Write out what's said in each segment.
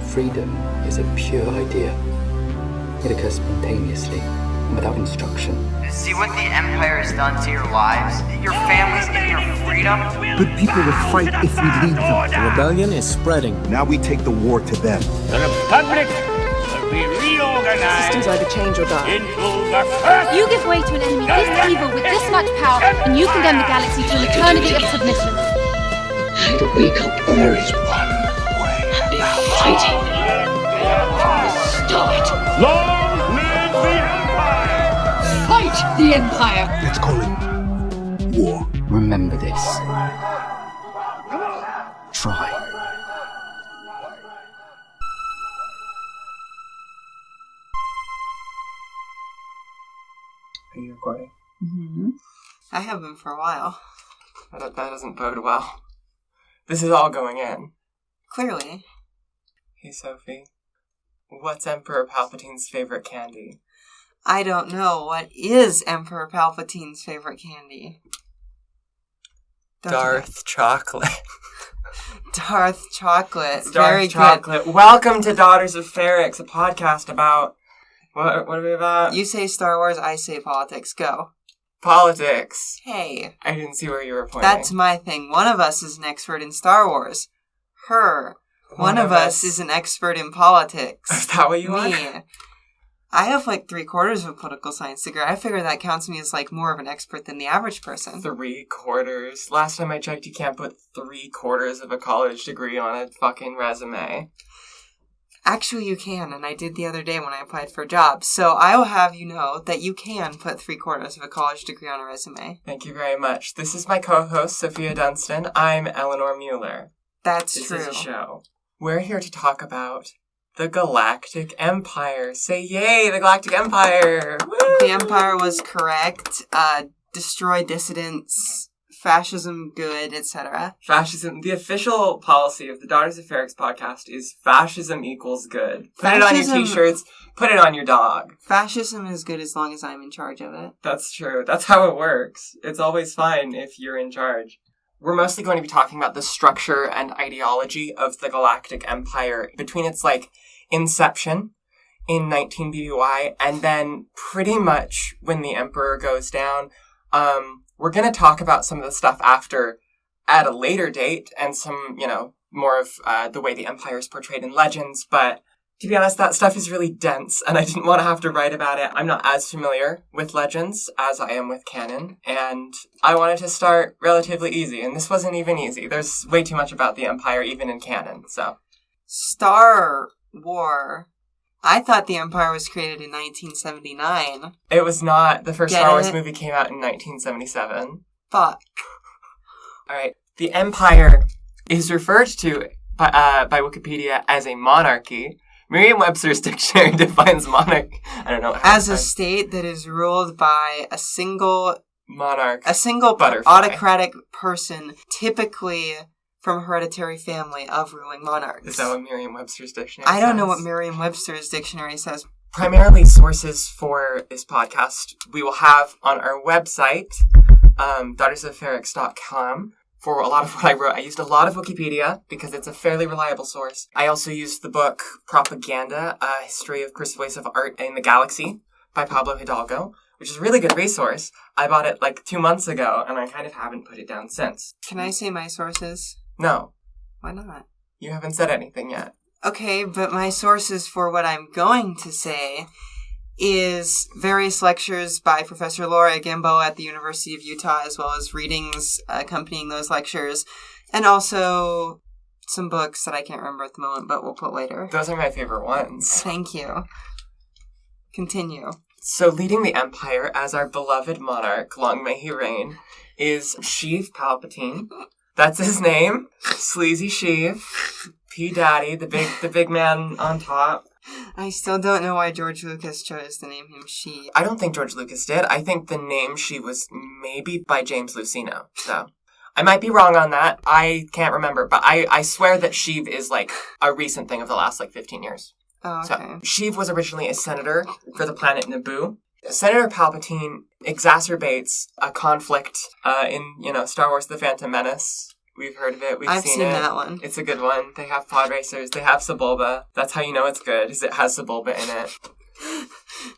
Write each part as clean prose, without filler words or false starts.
freedom is a pure idea. It occurs spontaneously and without instruction. See what the Empire has done to your lives, your families, and your freedom? Good people will fight if we lead them. The rebellion is spreading. Now we take the war to them. The Republic will be reorganized. Systems either change or die. Into the first. You give way to an enemy this evil with this much power, and you condemn the galaxy to an eternity of submission. To wake up, there is one way. They are fighting from the start. Long live the Empire! Fight the Empire! Let's call it war. Remember this. Try. Are you recording? Mm-hmm. I have been for a while. That doesn't bode well. This is all going in. Clearly. Hey, Sophie. What's Emperor Palpatine's favorite candy? I don't know. What is Emperor Palpatine's favorite candy? Darth chocolate. Darth chocolate. Darth Very chocolate. good. Welcome to Daughters of Ferrix, a podcast about... What are we about? You say Star Wars, I say politics. Go. Politics. Hey. I didn't see where you were pointing. That's my thing. One of us is an expert in Star Wars. Her. One of us is an expert in politics. Is that what you Me. are? I have like 3/4 of a political science degree. I figure that counts me as like more of an expert than the average person. 3/4. Last time I checked, you can't put 3/4 of a college degree on a fucking resume. Actually, you can, and I did the other day when I applied for a job. So I will have you know that you can put 3/4 of a college degree on a resume. Thank you very much. This is my co-host, Sophia Dunstan. I'm Eleanor Mueller. That's This true. is a show. We're here to talk about the Galactic Empire. Say yay, the Galactic Empire! Woo! The Empire was correct. Destroy dissidents, fascism good, etc. Fascism. The official policy of the Daughters of Ferrix podcast is fascism equals good. Put it on your t-shirts. Put it on your dog. Fascism is good as long as I'm in charge of it. That's true. That's how it works. It's always fine if you're in charge. We're mostly going to be talking about the structure and ideology of the Galactic Empire between its, inception in 19 BBY and then pretty much when the Emperor goes down. We're going to talk about some of the stuff after at a later date and some, more of the way the Empire is portrayed in legends, but to be honest, that stuff is really dense, and I didn't want to have to write about it. I'm not as familiar with legends as I am with canon, and I wanted to start relatively easy, and this wasn't even easy. There's way too much about the Empire, even in canon, so. Star War. I thought the Empire was created in 1979. It was not. The first Get Star Wars it? movie came out in 1977. Fuck. Alright. The Empire is referred to by Wikipedia as a monarchy. Merriam-Webster's dictionary defines monarch. I don't know. As a state that is ruled by a single monarch. Butterfly. Autocratic person, typically from a hereditary family of ruling monarchs. Is that what Merriam-Webster's dictionary says? I don't know what Merriam-Webster's dictionary says. Primarily sources for this podcast we will have on our website, daughtersofferrix.com. For a lot of what I wrote, I used a lot of Wikipedia because it's a fairly reliable source. I also used the book Propaganda, A History of Persuasive Art in the Galaxy by Pablo Hidalgo, which is a really good resource. I bought it 2 months ago, and I kind of haven't put it down since. Can I say my sources? No. Why not? You haven't said anything yet. Okay, but my sources for what I'm going to say is various lectures by Professor Laura Gambo at the University of Utah, as well as readings accompanying those lectures, and also some books that I can't remember at the moment, but we'll put later. Those are my favorite ones. Thank you. Continue. So leading the Empire as our beloved monarch, long may he reign, is Sheev Palpatine. That's his name. Sleazy Sheev. P. Daddy, the big man on top. I still don't know why George Lucas chose to name him Sheev. I don't think George Lucas did. I think the name Sheev was maybe by James Luceno. So I might be wrong on that. I can't remember. But I swear that Sheev is a recent thing of the last 15 years. Oh, okay. So Sheev was originally a senator for the planet Naboo. Senator Palpatine exacerbates a conflict in, Star Wars The Phantom Menace We've heard of it. We've I've seen seen it. that one. It's a good one. They have pod racers. They have Sebulba. That's how you know it's good, is it has Sebulba in it.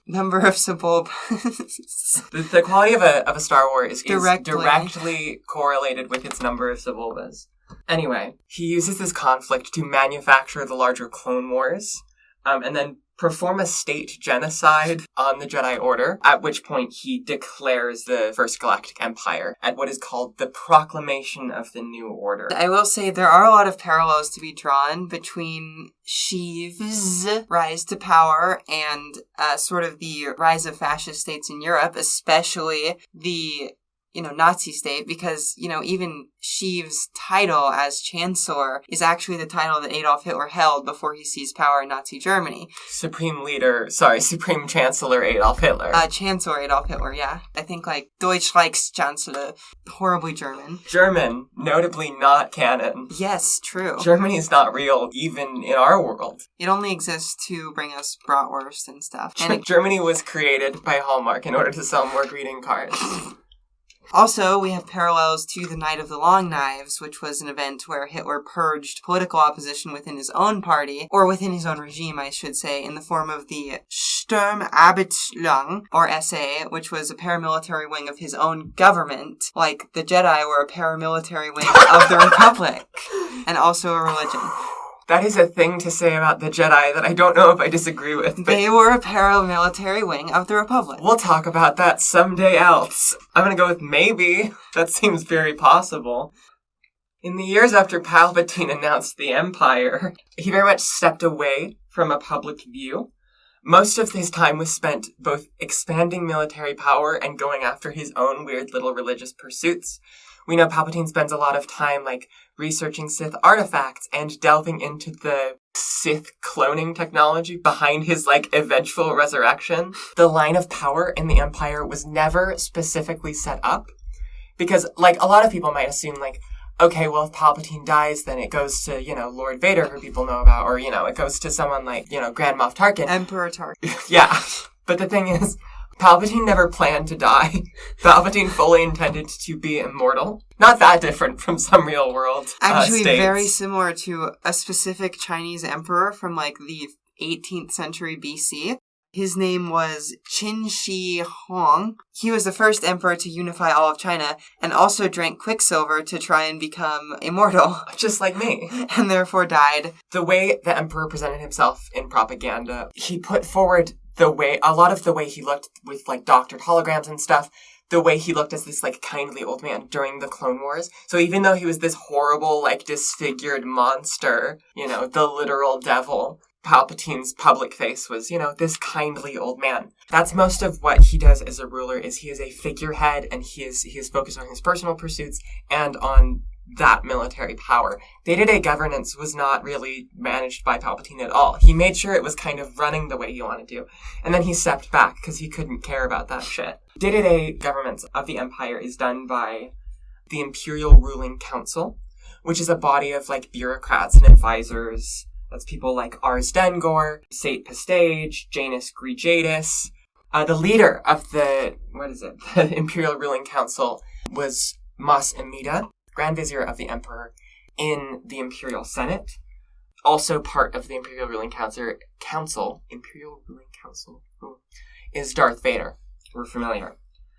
Number of Sebulbas. The quality of a Star Wars is Directly. directly correlated with its number of Sebulbas. Anyway, he uses this conflict to manufacture the larger Clone Wars, and then perform a state genocide on the Jedi Order, at which point he declares the First Galactic Empire at what is called the Proclamation of the New Order. I will say there are a lot of parallels to be drawn between Sheev's rise to power and sort of the rise of fascist states in Europe, especially the Nazi state, because, even Sheev's title as Chancellor is actually the title that Adolf Hitler held before he seized power in Nazi Germany. Supreme Chancellor Adolf Hitler. Chancellor Adolf Hitler, yeah. I think Deutsch Reichschancellor, horribly German. German, notably not canon. Yes, true. Germany is not real, even in our world. It only exists to bring us bratwurst and stuff. And Germany was created by Hallmark in order to sell more greeting cards. Also, we have parallels to the Night of the Long Knives, which was an event where Hitler purged political opposition within his own party, or within his own regime, I should say, in the form of the Sturmabteilung, or SA, which was a paramilitary wing of his own government, like the Jedi were a paramilitary wing of the Republic, and also a religion. That is a thing to say about the Jedi that I don't know if I disagree with. But they were a paramilitary wing of the Republic. We'll talk about that someday else. I'm gonna go with maybe. That seems very possible. In the years after Palpatine announced the Empire, he very much stepped away from a public view. Most of his time was spent both expanding military power and going after his own weird little religious pursuits. We know Palpatine spends a lot of time, researching Sith artifacts and delving into the Sith cloning technology behind his, eventual resurrection. The line of power in the Empire was never specifically set up. Because, a lot of people might assume, okay, well, if Palpatine dies, then it goes to, Lord Vader, who people know about, or, it goes to someone like, Grand Moff Tarkin. Emperor Tarkin. Yeah. But the thing is, Palpatine never planned to die. Palpatine fully intended to be immortal. Not that different from some real world Actually, states. very similar to a specific Chinese emperor from, the 18th century BC. His name was Qin Shi Huang. He was the first emperor to unify all of China and also drank quicksilver to try and become immortal. Just like me. And therefore died. The way the emperor presented himself in propaganda, he put forward a lot of the way he looked with, doctored holograms and stuff, the way he looked as this, kindly old man during the Clone Wars. So even though he was this horrible, disfigured monster, the literal devil, Palpatine's public face was, this kindly old man. That's most of what he does as a ruler, is he is a figurehead, and he is focused on his personal pursuits and on that military power. Day-to-day governance was not really managed by Palpatine at all. He made sure it was kind of running the way he wanted to. And then he stepped back because he couldn't care about that shit. Day-to-day governance of the Empire is done by the Imperial Ruling Council, which is a body of bureaucrats and advisors. That's people like Ars Dengor, Sate Pistage, Janus Grijatus. The leader of the Imperial Ruling Council was Mas Amida, Grand Vizier of the Emperor in the Imperial Senate. Also part of the Imperial Ruling Council is Darth Vader. We're familiar.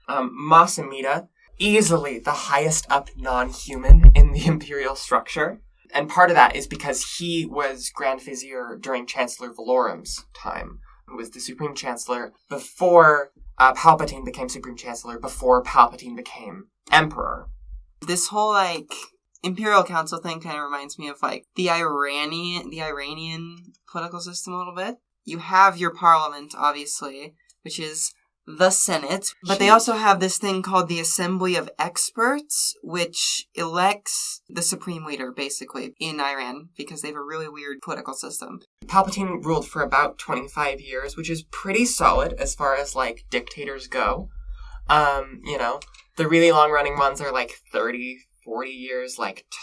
Mas Amida, easily the highest up non-human in the Imperial structure. And part of that is because he was Grand Vizier during Chancellor Valorum's time, who was the Supreme Chancellor before Palpatine became Supreme Chancellor, before Palpatine became Emperor. This whole, Imperial Council thing kind of reminds me of, the Iranian political system a little bit. You have your parliament, obviously, which is the Senate, but they also have this thing called the Assembly of Experts, which elects the supreme leader, basically, in Iran, because they have a really weird political system. Palpatine ruled for about 25 years, which is pretty solid as far as, dictators go. The really long-running ones are, 30, 40 years,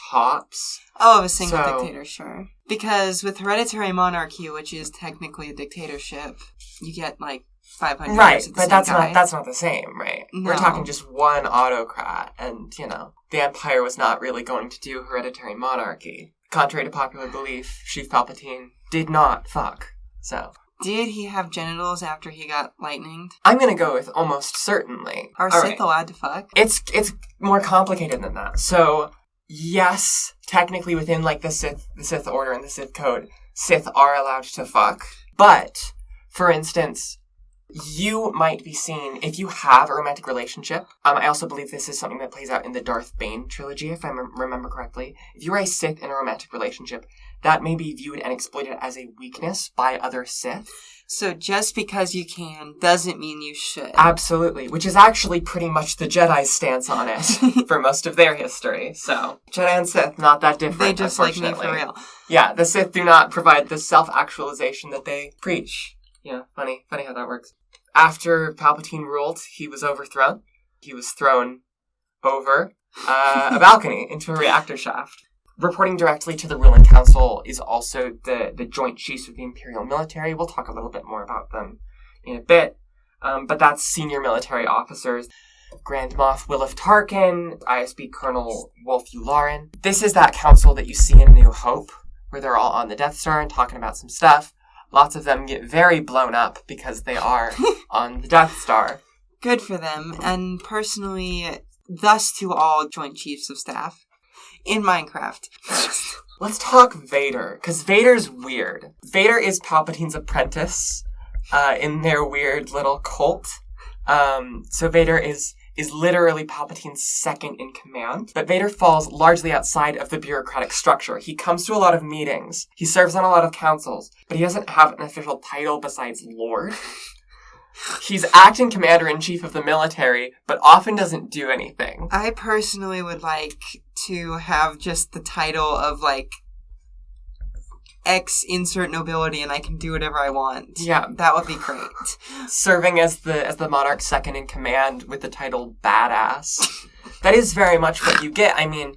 tops. Oh, of a single dictator, sure. Because with hereditary monarchy, which is technically a dictatorship, you get, 500 years right, of the but same that's guy. not the same, right? No. We're talking just one autocrat, and the Empire was not really going to do hereditary monarchy. Contrary to popular belief, Sheev Palpatine did not fuck. So, Did he have genitals after he got lightninged? I'm gonna go with almost certainly. Are All Sith right. allowed to fuck? It's more complicated than that. So, yes, technically within like the Sith Order and the Sith Code, Sith are allowed to fuck. But, for instance, you might be seen, if you have a romantic relationship, I also believe this is something that plays out in the Darth Bane trilogy, if I remember correctly. If you are a Sith in a romantic relationship, that may be viewed and exploited as a weakness by other Sith. So just because you can doesn't mean you should. Absolutely, which is actually pretty much the Jedi's stance on it for most of their history. So, Jedi and Sith, not that different, They just like me for unfortunately. real. Yeah, the Sith do not provide the self-actualization that they preach. Yeah, funny how that works. After Palpatine ruled, he was overthrown. He was thrown over a balcony into a reactor shaft. Reporting directly to the ruling council is also the Joint Chiefs of the Imperial Military. We'll talk a little bit more about them in a bit. But that's senior military officers. Grand Moff Wilf Tarkin, ISB Colonel Wolf Yularen. This is that council that you see in New Hope, where they're all on the Death Star and talking about some stuff. Lots of them get very blown up because they are on the Death Star. Good for them. And personally, thus to all Joint Chiefs of Staff in Minecraft. Let's talk Vader, because Vader's weird. Vader is Palpatine's apprentice in their weird little cult. So Vader is literally Palpatine's second in command. But Vader falls largely outside of the bureaucratic structure. He comes to a lot of meetings. He serves on a lot of councils. But he doesn't have an official title besides Lord. He's acting commander-in-chief of the military, but often doesn't do anything. I personally would like to have just the title of, like, X insert nobility and I can do whatever I want. Yeah. That would be great. Serving as the monarch's second in command with the title Badass. That is very much what you get. I mean,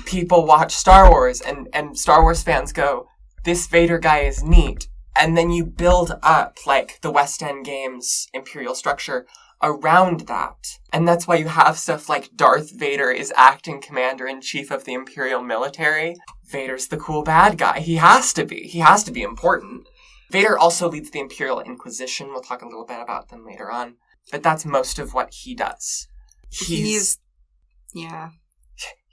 people watch Star Wars and Star Wars fans go, this Vader guy is neat. And then you build up, like, the West End Games imperial structure around that. And that's why you have stuff like Darth Vader is acting commander-in-chief of the imperial military. Vader's the cool bad guy. He has to be. He has to be important. Vader also leads the Imperial Inquisition. We'll talk a little bit about them later on. But that's most of what he does. Yeah.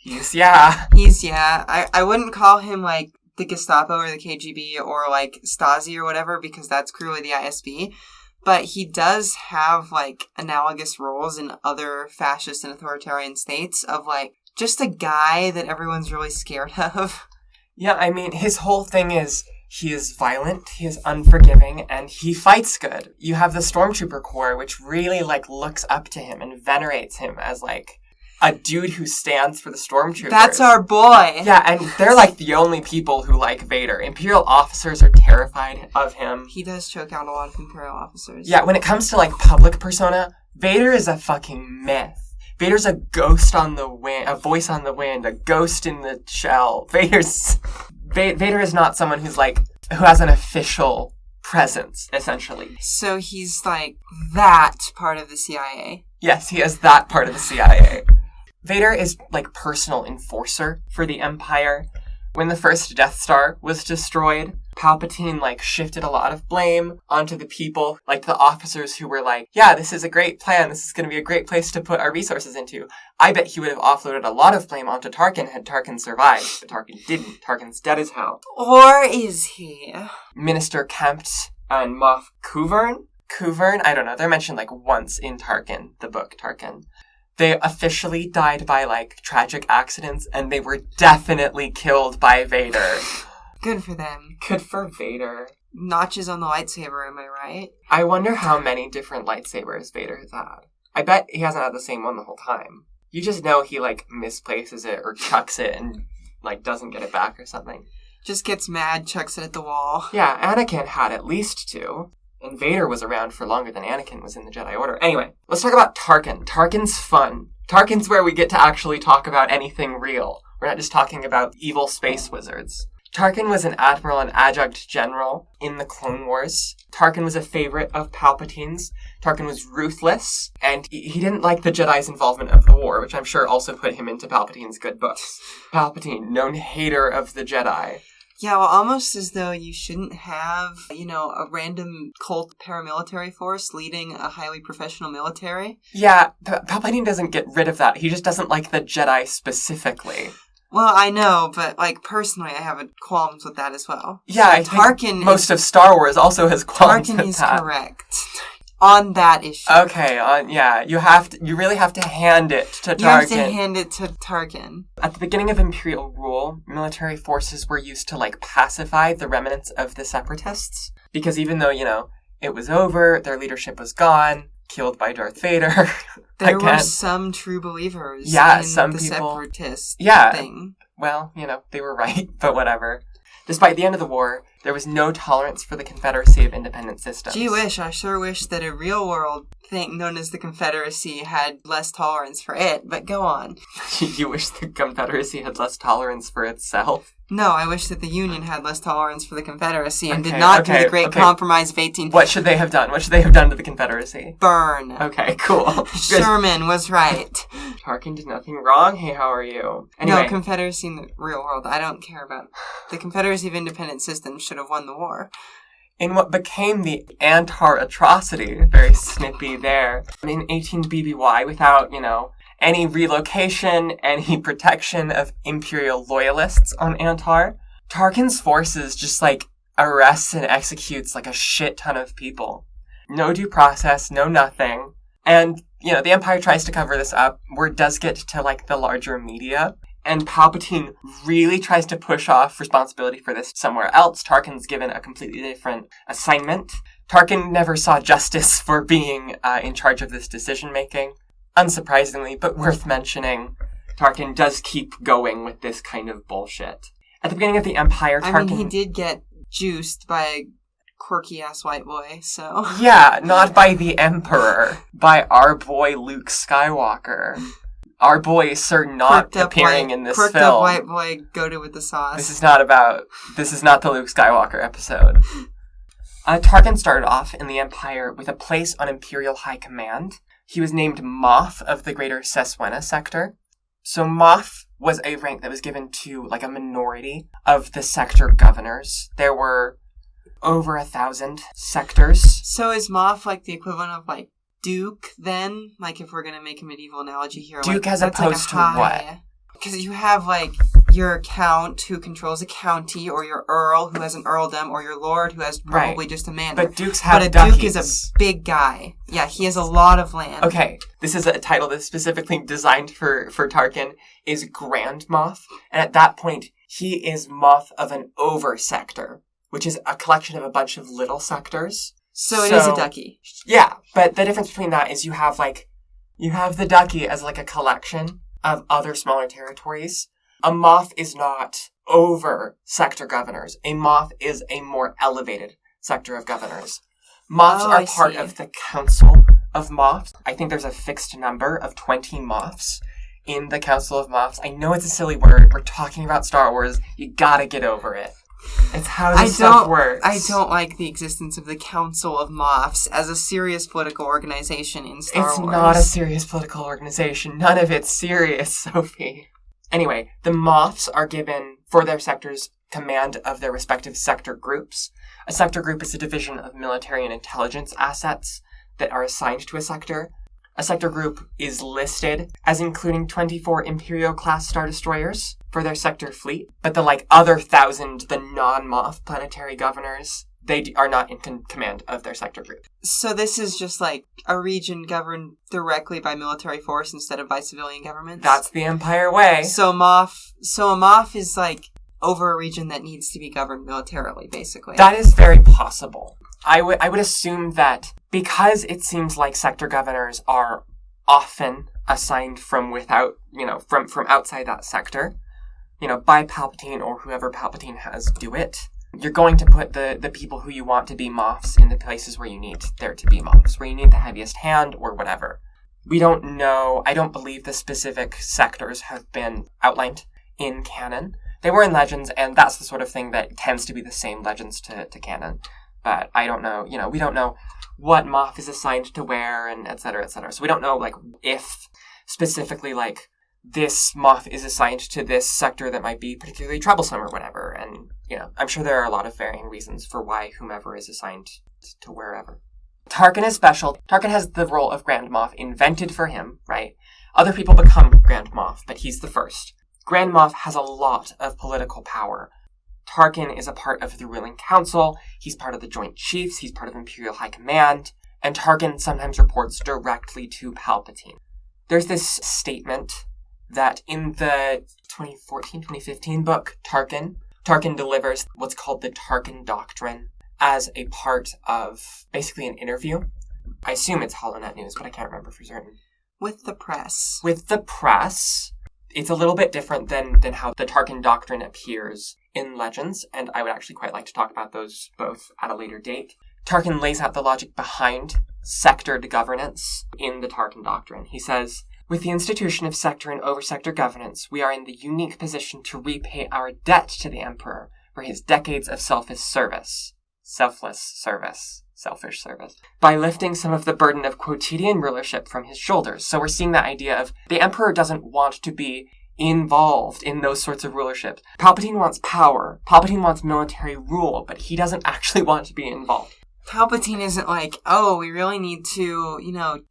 I wouldn't call him, like, the Gestapo or the KGB or, like, Stasi or whatever, because that's clearly the ISB. But he does have, like, analogous roles in other fascist and authoritarian states of, like, just a guy that everyone's really scared of. Yeah, I mean, his whole thing is he is violent, he is unforgiving, and he fights good. You have the Stormtrooper Corps, which really, like, looks up to him and venerates him as, like, a dude who stands for the Stormtroopers. That's our boy! Yeah, and they're, like, the only people who like Vader. Imperial officers are terrified of him. He does choke out a lot of Imperial officers. Yeah, when it comes to, like, public persona, Vader is a fucking myth. Vader's a ghost on the wind, a voice on the wind, a ghost in the shell. Vader is not someone who has an official presence, essentially. So he's, like, that part of the CIA. Yes, he is that part of the CIA. Vader is, like, personal enforcer for the Empire. When the first Death Star was destroyed, Palpatine, like, shifted a lot of blame onto the people, like the officers who were like, yeah, this is a great plan, this is going to be a great place to put our resources into. I bet he would have offloaded a lot of blame onto Tarkin had Tarkin survived, but Tarkin didn't. Tarkin's dead as hell. Or is he? Minister Kempt and Moff Kuvern, I don't know, they're mentioned, like, once in Tarkin, the book Tarkin. They officially died by, like, tragic accidents, and they were definitely killed by Vader. Good for them. Good for Vader. Notches on the lightsaber, am I right? I wonder how many different lightsabers Vader has had. I bet he hasn't had the same one the whole time. You just know he, like, misplaces it or chucks it and, like, doesn't get it back or something. Just gets mad, chucks it at the wall. Yeah, Anakin had at least 2. And Vader was around for longer than Anakin was in the Jedi Order. Anyway, let's talk about Tarkin. Tarkin's fun. Tarkin's where we get to actually talk about anything real. We're not just talking about evil space wizards. Tarkin was an admiral and adjunct general in the Clone Wars. Tarkin was a favorite of Palpatine's. Tarkin was ruthless, and he didn't like the Jedi's involvement of the war, which I'm sure also put him into Palpatine's good books. Palpatine, known hater of the Jedi. Yeah, well, almost as though you shouldn't have, a random cult paramilitary force leading a highly professional military. Yeah, Palpatine doesn't get rid of that. He just doesn't like the Jedi specifically. Well, I know, but, personally, I have qualms with that as well. Yeah, I Tarkin think most of Star Wars also has qualms Tarkin with is that. correct. On that issue. Okay, you really have to hand it to Tarkin. You have to hand it to Tarkin. At the beginning of Imperial rule, military forces were used to, pacify the remnants of the Separatists. Because even though, it was over, their leadership was gone, killed by Darth Vader. There were some true believers in some the people, Separatist thing. Well, they were right, but whatever. Despite the end of the war, there was no tolerance for the Confederacy of Independent Systems. Gee whiz, I sure wish that a real-world thing known as the Confederacy had less tolerance for it, but go on. You wish the Confederacy had less tolerance for itself? No, I wish that the Union had less tolerance for the Confederacy and did not do the Great Compromise of 18... What should they have done? What should they have done to the Confederacy? Burn. Okay, cool. Sherman was right. Tarkin did nothing wrong. Hey, how are you? Anyway. No, Confederacy in the real world. I don't care about... The Confederacy of Independent Systems should have won the war. In what became the Antar atrocity, very snippy there, in 18 BBY, without, any relocation, any protection of Imperial loyalists on Antar, Tarkin's forces just, arrests and executes, a shit ton of people. No due process, no nothing. And, the Empire tries to cover this up. Word does get to, the larger media. And Palpatine really tries to push off responsibility for this somewhere else. Tarkin's given a completely different assignment. Tarkin never saw justice for being in charge of this decision-making. Unsurprisingly, but worth mentioning, Tarkin does keep going with this kind of bullshit. At the beginning of the Empire, Tarkin... he did get juiced by a quirky-ass white boy, so... Yeah, not by the Emperor. By our boy Luke Skywalker. Our boy is certain not appearing in this film. Quirked up white boy goated with the sauce. This is not the Luke Skywalker episode. Tarkin started off in the Empire with a place on Imperial High Command. He was named Moff of the Greater Seswena sector. So Moff was a rank that was given to, a minority of the sector governors. There were over 1,000 sectors. So is Moff, the equivalent of, Duke, then? If we're going to make a medieval analogy here. Duke as opposed to what? Because you have, your count who controls a county, or your earl who has an earldom, or your lord who has probably just a manor. But dukes have duchies. Duke is a big guy. Yeah, he has a lot of land. Okay, this is a title that's specifically designed for Tarkin, is Grand Moff. And at that point, he is Moff of an over-sector, which is a collection of a bunch of little sectors. So it is a duchy. Yeah, but the difference between that is you have the duchy as a collection of other smaller territories. A Moff is not over sector governors. A Moff is a more elevated sector of governors. Moffs are part of the Council of Moffs. I think there's a fixed number of 20 Moffs in the Council of Moffs. I know it's a silly word. We're talking about Star Wars. You gotta get over it. It's how this stuff works. I don't like the existence of the Council of Moffs as a serious political organization in Star Wars. It's not a serious political organization. None of it's serious, Sophie. Anyway, the Moffs are given, for their sectors, command of their respective sector groups. A sector group is a division of military and intelligence assets that are assigned to a sector. A sector group is listed as including 24 Imperial-class Star Destroyers for their sector fleet, but the other 1,000, the non-Moff planetary governors, they are not in command of their sector group. So this is just a region governed directly by military force instead of by civilian governments? That's the Empire way. So a Moff is over a region that needs to be governed militarily, basically. That is very possible. I would assume that because it seems like sector governors are often assigned from without, from outside that sector, by Palpatine or whoever Palpatine has do it, you're going to put the people who you want to be Moffs in the places where you need there to be Moffs, where you need the heaviest hand or whatever. We don't know. I don't believe the specific sectors have been outlined in canon. They were in Legends, and that's the sort of thing that tends to be the same Legends to canon. But I don't know, we don't know what Moff is assigned to where, and et cetera, et cetera. So we don't know, if specifically, this Moff is assigned to this sector that might be particularly troublesome or whatever. And, I'm sure there are a lot of varying reasons for why whomever is assigned to wherever. Tarkin is special. Tarkin has the role of Grand Moff invented for him, right? Other people become Grand Moff, but he's the first. Grand Moff has a lot of political power. Tarkin is a part of the ruling council, he's part of the Joint Chiefs, he's part of Imperial High Command, and Tarkin sometimes reports directly to Palpatine. There's this statement that in the 2014-2015 book, Tarkin delivers what's called the Tarkin Doctrine as a part of basically an interview. I assume it's HoloNet News, but I can't remember for certain. With the press. With the press. It's a little bit different than how the Tarkin Doctrine appears in Legends, and I would actually quite like to talk about those both at a later date. Tarkin lays out the logic behind sectored governance in the Tarkin Doctrine. He says, with the institution of sector and over-sector governance, we are in the unique position to repay our debt to the Emperor for his decades of selfish service, by lifting some of the burden of quotidian rulership from his shoulders. So we're seeing that idea of the Emperor doesn't want to be involved in those sorts of rulership. Palpatine wants power. Palpatine wants military rule, but he doesn't actually want to be involved. Palpatine isn't we really need to,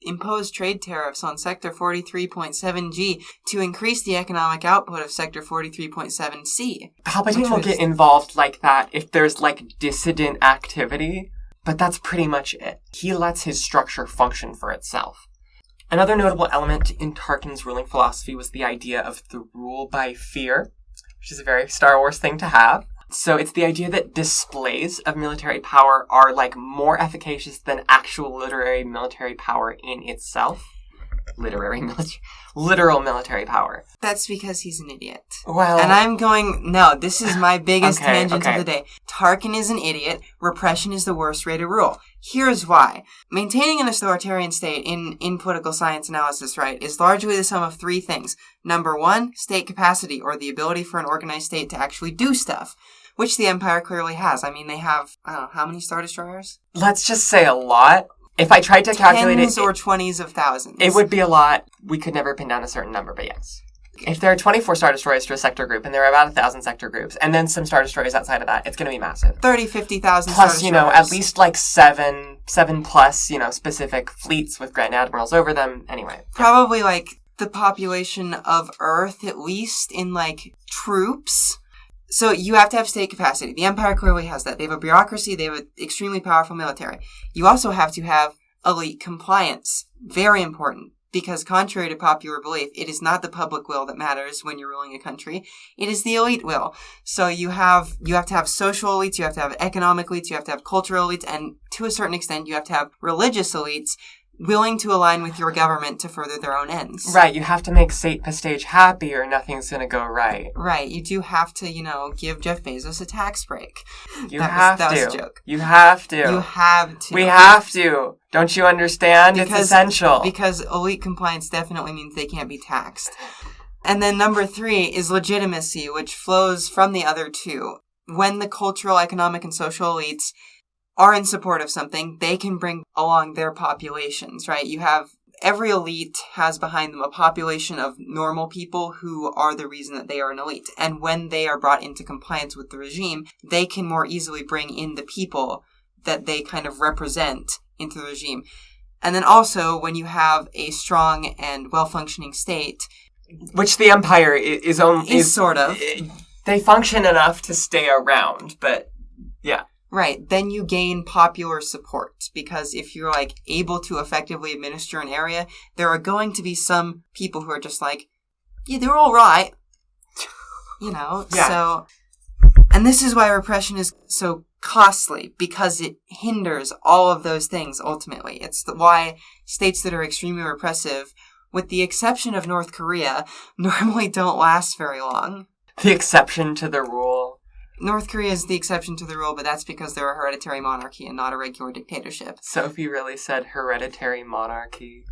impose trade tariffs on Sector 43.7G to increase the economic output of Sector 43.7C. Palpatine will get involved like that if there's, dissident activity, but that's pretty much it. He lets his structure function for itself. Another notable element in Tarkin's ruling philosophy was the idea of the rule by fear, which is a very Star Wars thing to have. So it's the idea that displays of military power are, more efficacious than actual literal military power in itself. Literal military power. That's because he's an idiot. Well... And I'm going, no, this is my biggest tangent of the day. Tarkin is an idiot. Repression is the worst way to rule. Here's why. Maintaining an authoritarian state in political science analysis, right, is largely the sum of three things. Number one, state capacity, or the ability for an organized state to actually do stuff, which the Empire clearly has. I mean, they have, I don't know, how many Star Destroyers? Let's just say a lot. If I tried to calculate Tens or 20s of thousands. It would be a lot. We could never pin down a certain number, but yes. If there are 24 Star Destroyers to a sector group, and there are about 1,000 sector groups, and then some Star Destroyers outside of that, it's going to be massive. 30, 50,000 Plus, Star Destroyers. at least seven plus, specific fleets with Grand Admirals over them. Anyway. Probably the population of Earth, at least, in troops. So you have to have state capacity. The Empire clearly has that. They have a bureaucracy. They have an extremely powerful military. You also have to have elite compliance. Very important. Because contrary to popular belief, it is not the public will that matters when you're ruling a country. It is the elite will. So you have to have social elites, you have to have economic elites, you have to have cultural elites, and to a certain extent, you have to have religious elites willing to align with your government to further their own ends. Right, you have to make Sate Pistage happy or nothing's going to go right. Right, you do have to, give Jeff Bezos a tax break. That was a joke. You have to. You have to. We have to. Don't you understand? It's essential. Because elite compliance definitely means they can't be taxed. And then number 3 is legitimacy, which flows from the other two. When the cultural, economic, and social elites are in support of something, they can bring along their populations, right? Every elite has behind them a population of normal people who are the reason that they are an elite. And when they are brought into compliance with the regime, they can more easily bring in the people that they kind of represent into the regime. And then also, when you have a strong and well-functioning state, which the Empire is sort of. They function enough to stay around, but yeah. Right, then you gain popular support, because if you're, able to effectively administer an area, there are going to be some people who are just yeah, they're all right. Yeah. So, and this is why repression is so costly, because it hinders all of those things, ultimately. It's why states that are extremely repressive, with the exception of North Korea, normally don't last very long. The exception to the rule. North Korea is the exception to the rule, but that's because they're a hereditary monarchy and not a regular dictatorship. Sophie really said hereditary monarchy.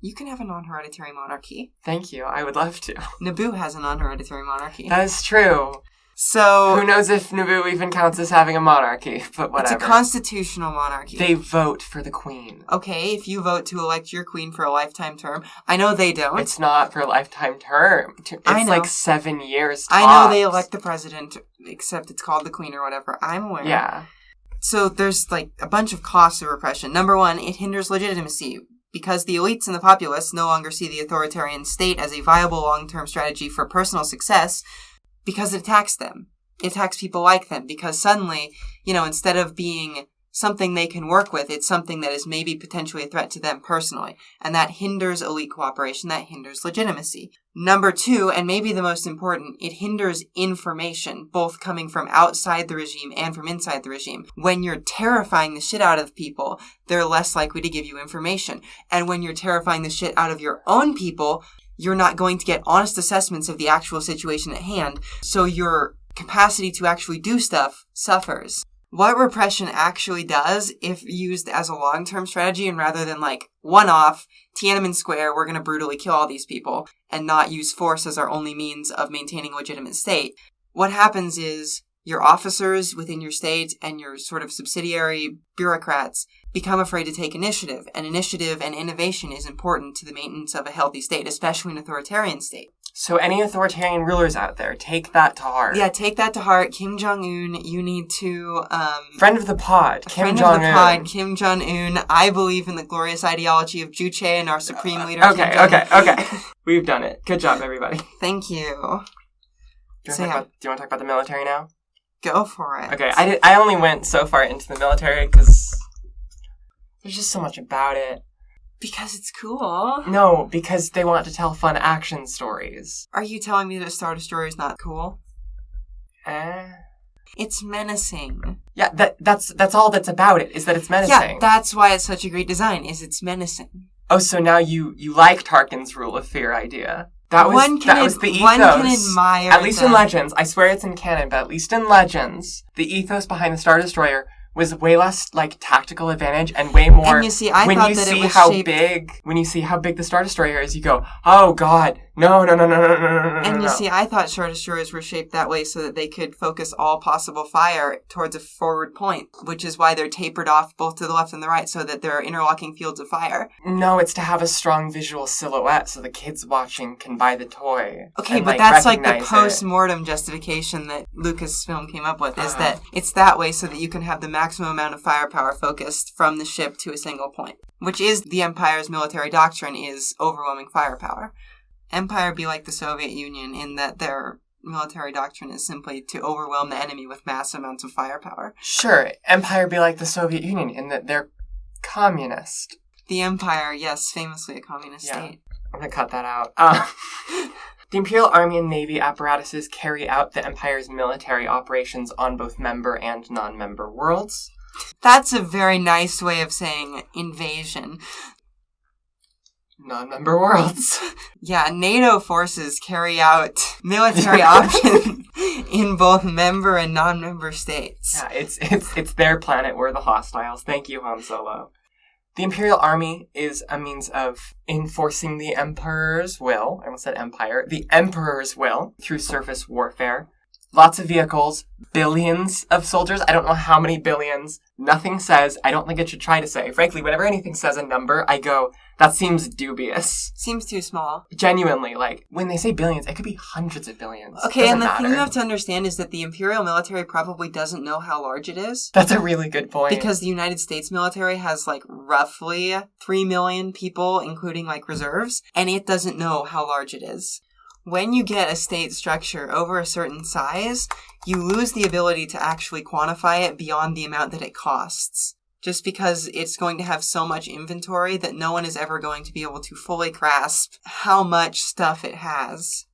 You can have a non-hereditary monarchy. Thank you. I would love to. Naboo has a non-hereditary monarchy. That is true. So Who knows if Naboo even counts as having a monarchy, but whatever. it's a constitutional monarchy. They vote for the queen. Okay, if you vote to elect your queen for a lifetime term. I know they don't. It's not for a lifetime term. It's I know. like 7 years tops. I know they elect the president, except it's called the queen or whatever. I'm aware. Yeah. So there's like a bunch of costs of repression. Number one, it hinders legitimacy. Because the elites and the populace no longer see the authoritarian state as a viable long-term strategy for personal success, because it attacks them. It attacks people like them, because suddenly, instead of being something they can work with, it's something that is maybe potentially a threat to them personally. And that hinders elite cooperation, that hinders legitimacy. Number two, and maybe the most important, it hinders information, both coming from outside the regime and from inside the regime. When you're terrifying the shit out of people, they're less likely to give you information. And when you're terrifying the shit out of your own people, you're not going to get honest assessments of the actual situation at hand, so your capacity to actually do stuff suffers. What repression actually does, if used as a long-term strategy and rather than like one-off, Tiananmen Square, we're going to brutally kill all these people and not use force as our only means of maintaining a legitimate state. What happens is your officers within your state and your sort of subsidiary bureaucrats become afraid to take initiative. And initiative and innovation is important to the maintenance of a healthy state, especially an authoritarian state. So any authoritarian rulers out there, take that to heart. Yeah, take that to heart. Kim Jong-un, you need to... Friend of the pod, Kim Jong-un. Friend of the pod, Kim Jong-un. I believe in the glorious ideology of Juche and our supreme leader, Kim Jong-un. Okay. We've done it. Good job, everybody. Thank you. Do you want to talk about the military now? Go for it. Okay, I only went so far into the military because there's just so much about it. Because it's cool. No, because they want to tell fun action stories. Are you telling me that a Star Destroyer is not cool? It's menacing. Yeah, that's all that's about it, is that it's menacing. Yeah, that's why it's such a great design, is it's menacing. Oh, so now you like Tarkin's rule of fear idea. That was the ethos. One can admire at least in Legends. I swear it's in canon, but at least in Legends, the ethos behind the Star Destroyer was way less like tactical advantage and way more. And you see, when you see how big the Star Destroyer is, you go, oh god, no. And you see, I thought Star Destroyers were shaped that way so that they could focus all possible fire towards a forward point, which is why they're tapered off both to the left and the right so that there are interlocking fields of fire. No, it's to have a strong visual silhouette so the kids watching can buy the toy. Okay, and, but that's like the recognize post-mortem justification that Lucasfilm came up with, is that it's that way so that you can have the maximum amount of firepower focused from the ship to a single point, which is the Empire's military doctrine, is overwhelming firepower. Empire be like the Soviet Union in that their military doctrine is simply to overwhelm the enemy with mass amounts of firepower. Sure, Empire be like the Soviet Union in that they're communist. The Empire, yes, famously a communist state. I'm gonna cut that out. The Imperial Army and Navy apparatuses carry out the Empire's military operations on both member and non-member worlds. That's a very nice way of saying invasion. Non-member worlds. Yeah, NATO forces carry out military options in both member and non-member states. Yeah, it's their planet, we're the hostiles. Thank you, Han Solo. The Imperial Army is a means of enforcing the Emperor's will. I almost said Empire. The Emperor's will through surface warfare. Lots of vehicles, billions of soldiers. I don't know how many billions. Nothing says. I don't think it should try to say. Frankly, whenever anything says a number, I go, that seems dubious. Seems too small. Genuinely, like, when they say billions, it could be hundreds of billions. Okay, and the thing you have to understand is that the Imperial military probably doesn't know how large it is. That's a really good point. Because the United States military has, like, roughly 3 million people, including, like, reserves, and it doesn't know how large it is. When you get a state structure over a certain size, you lose the ability to actually quantify it beyond the amount that it costs. Just because it's going to have so much inventory that no one is ever going to be able to fully grasp how much stuff it has.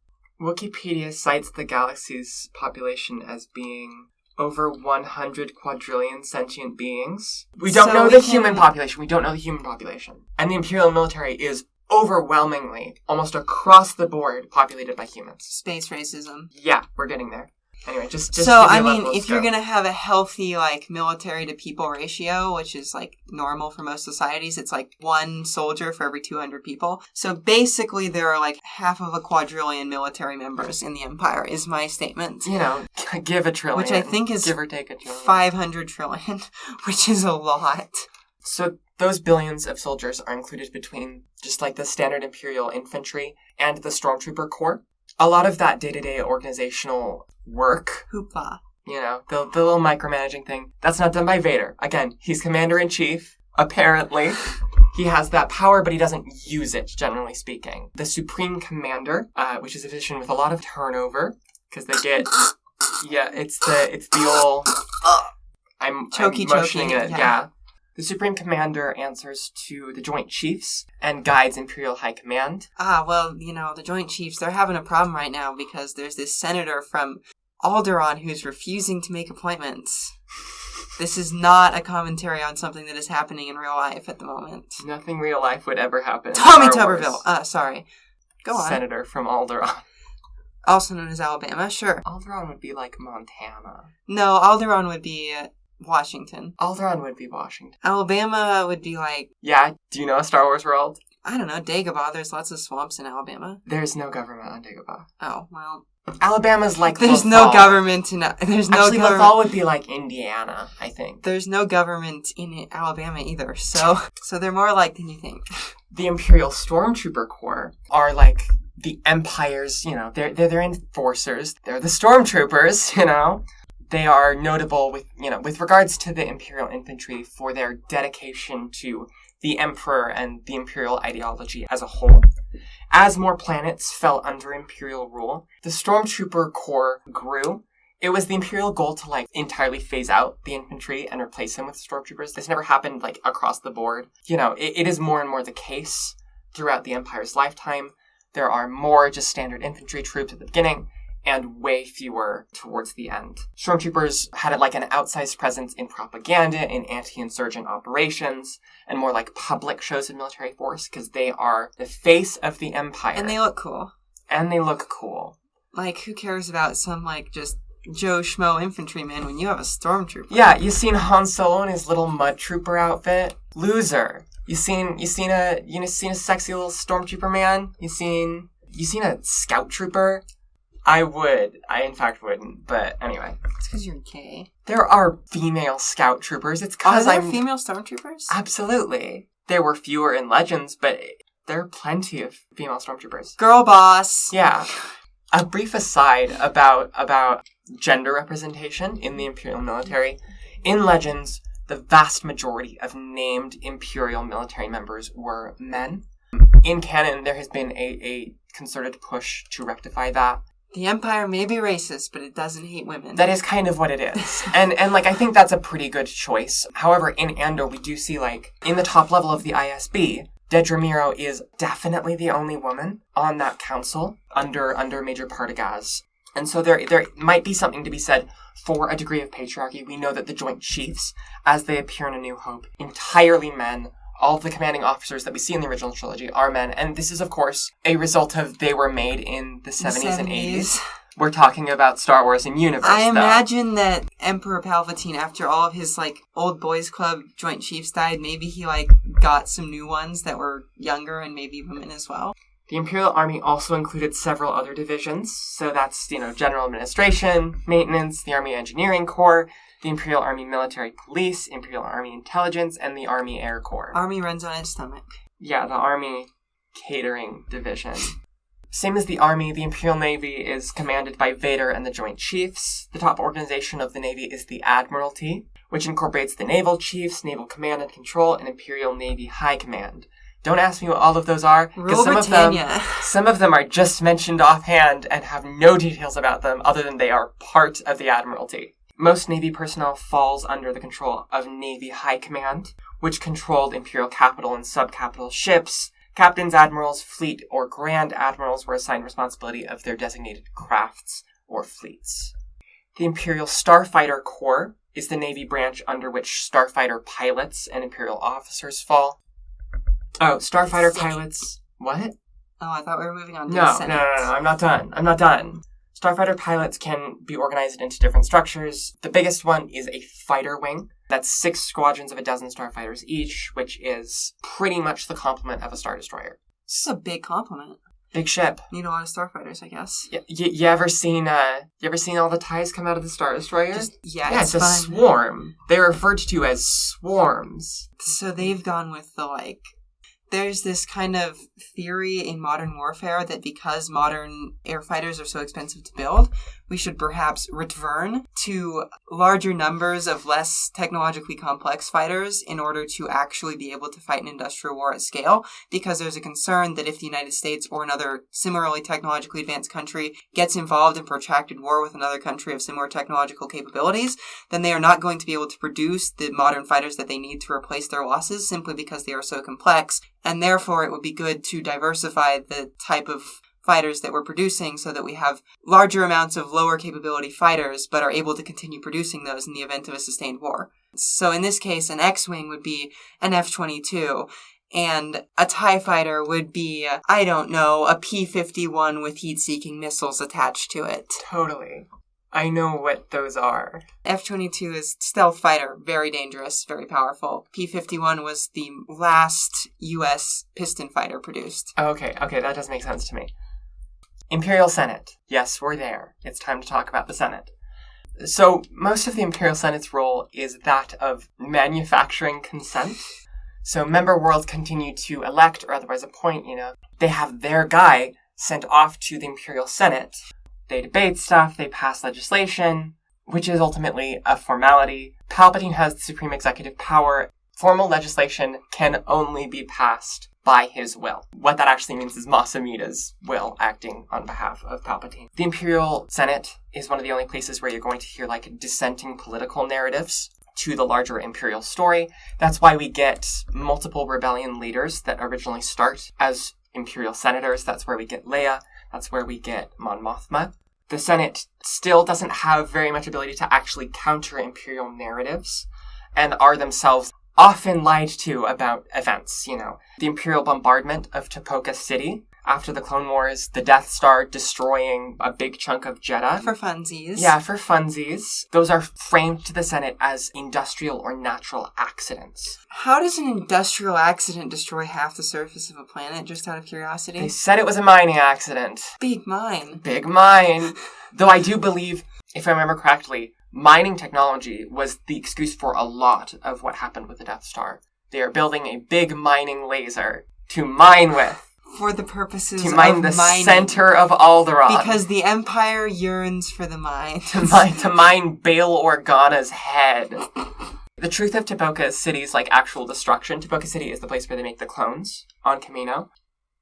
Wikipedia cites the galaxy's population as being over 100 quadrillion sentient beings. We don't know the human population. We don't know the human population. And the Imperial military is overwhelmingly, almost across the board, populated by humans. Space racism. Yeah, we're getting there. Anyway, just so, give you I a mean, level of if you're scope. going to have a healthy, like, military to people ratio, which is, like, normal for most societies, it's like 1 soldier for every 200 people. So basically, there are, like, half of a quadrillion military members in the Empire, is my statement. You know, give a trillion. Which I think is give or take a trillion. 500 trillion, which is a lot. So those billions of soldiers are included between just like the standard Imperial infantry and the Stormtrooper Corps. A lot of that day-to-day organizational work, Hoopla. you know, the little micromanaging thing, that's not done by Vader. Again, he's commander-in-chief, apparently. He has that power, but he doesn't use it, generally speaking. The Supreme Commander, which is a position with a lot of turnover, because they get... Yeah, it's the old... I'm motioning it, yeah. The Supreme Commander answers to the Joint Chiefs and guides Imperial High Command. Well, you know, the Joint Chiefs, they're having a problem right now because there's this senator from Alderaan who's refusing to make appointments. This is not a commentary on something that is happening in real life at the moment. Nothing real life would ever happen. Tommy Tuberville! Sorry. Go on. Senator from Alderaan. Also known as Alabama, sure. Alderaan would be like Montana. No, Alderaan would be Washington. Alderaan would be Washington. Alabama would be like... Yeah, do you know a Star Wars world? I don't know, Dagobah. There's lots of swamps in Alabama. There's no government on Dagobah. Oh, well... Alabama's like There's no government in... There's no Actually, government... Lothal would be like Indiana, I think. There's no government in Alabama either, so they're more alike than you think. The Imperial Stormtrooper Corps are like the Empire's, you know, they're their enforcers. They're the Stormtroopers, you know. They are notable with regards to the Imperial infantry for their dedication to the Emperor and the Imperial ideology as a whole. As more planets fell under Imperial rule, the Stormtrooper Corps grew. It was the Imperial goal to, like, entirely phase out the infantry and replace them with Stormtroopers. This never happened, like, across the board. You know, it is more and more the case throughout the Empire's lifetime. There are more just standard infantry troops at the beginning, and way fewer towards the end. Stormtroopers had like an outsized presence in propaganda, in anti-insurgent operations, and more like public shows of military force, because they are the face of the Empire. And they look cool. Like, who cares about some, like, just Joe Schmo infantryman when you have a stormtrooper? Yeah, you seen Han Solo in his little mud trooper outfit? Loser. You seen a sexy little stormtrooper man? You seen a scout trooper? I in fact wouldn't, but anyway. It's because you're gay. There are female scout troopers. It's because Are there female stormtroopers? Absolutely. There were fewer in Legends, but there are plenty of female stormtroopers. Girl boss. Yeah. A brief aside about gender representation in the Imperial military. In Legends, the vast majority of named Imperial military members were men. In canon, there has been a concerted push to rectify that. The Empire may be racist, but it doesn't hate women. That is kind of what it is. And like, I think that's a pretty good choice. However, in Andor, we do see, like, in the top level of the ISB, Dedra Meero is definitely the only woman on that council under Major Partagaz. And so there might be something to be said for a degree of patriarchy. We know that the Joint Chiefs, as they appear in A New Hope, entirely men. All of the commanding officers that we see in the original trilogy are men. And this is, of course, a result of they were made in the 70s and 80s. We're talking about Star Wars in universe, I imagine that Emperor Palpatine, after all of his, like, old boys club Joint Chiefs died, maybe he, like, got some new ones that were younger and maybe women as well. The Imperial Army also included several other divisions. So that's, General Administration, Maintenance, the Army Engineering Corps, the Imperial Army Military Police, Imperial Army Intelligence, and the Army Air Corps. Army runs on its stomach. Yeah, the Army Catering Division. Same as the Army, the Imperial Navy is commanded by Vader and the Joint Chiefs. The top organization of the Navy is the Admiralty, which incorporates the Naval Chiefs, Naval Command and Control, and Imperial Navy High Command. Don't ask me what all of those are, because some of them are just mentioned offhand and have no details about them other than they are part of the Admiralty. Most Navy personnel falls under the control of Navy High Command, which controlled Imperial capital and sub-capital ships. Captains, admirals, fleet, or grand admirals were assigned responsibility of their designated crafts or fleets. The Imperial Starfighter Corps is the Navy branch under which starfighter pilots and Imperial officers fall. Oh, starfighter pilots... What? Oh, I thought we were moving on to No, I'm not done. Starfighter pilots can be organized into different structures. The biggest one is a fighter wing. That's 6 squadrons of 12 starfighters each, which is pretty much the complement of a Star Destroyer. This is a big compliment. Big ship. Need a lot of starfighters, I guess. You ever seen all the ties come out of the Star Destroyer? Yeah, it's a swarm. They're referred to as swarms. So they've gone with the, there's this kind of theory in modern warfare that because modern air fighters are so expensive to build, we should perhaps return to larger numbers of less technologically complex fighters in order to actually be able to fight an industrial war at scale, because there's a concern that if the United States or another similarly technologically advanced country gets involved in protracted war with another country of similar technological capabilities, then they are not going to be able to produce the modern fighters that they need to replace their losses simply because they are so complex, and therefore it would be good to diversify the type of fighters that we're producing so that we have larger amounts of lower capability fighters but are able to continue producing those in the event of a sustained war. So in this case, an X-Wing would be an F-22, and a TIE fighter would be, I don't know, a P-51 with heat-seeking missiles attached to it. Totally. I know what those are. F-22 is stealth fighter, very dangerous, very powerful. P-51 was the last U.S. piston fighter produced. Okay, that does make sense to me. Imperial Senate. Yes, we're there. It's time to talk about the Senate. So, most of the Imperial Senate's role is that of manufacturing consent. So, member worlds continue to elect or otherwise appoint, They have their guy sent off to the Imperial Senate. They debate stuff, they pass legislation, which is ultimately a formality. Palpatine has the supreme executive power. Formal legislation can only be passed by his will. What that actually means is Mas Amedda's will acting on behalf of Palpatine. The Imperial Senate is one of the only places where you're going to hear dissenting political narratives to the larger Imperial story. That's why we get multiple rebellion leaders that originally start as Imperial senators. That's where we get Leia. That's where we get Mon Mothma. The Senate still doesn't have very much ability to actually counter Imperial narratives and are themselves often lied to about events, The Imperial bombardment of Tipoca City after the Clone Wars, the Death Star destroying a big chunk of Jeddah. For funsies. Yeah, for funsies. Those are framed to the Senate as industrial or natural accidents. How does an industrial accident destroy half the surface of a planet, just out of curiosity? They said it was a mining accident. Big mine. Big mine. Though I do believe, if I remember correctly, mining technology was the excuse for a lot of what happened with the Death Star. They are building a big mining laser to mine with. For the purposes to mine of the mining. Center of Alderaan. Because the Empire yearns for the mine. to mine Bail Organa's head. The truth of Tipoca City's actual destruction, Tipoca City is the place where they make the clones on Kamino,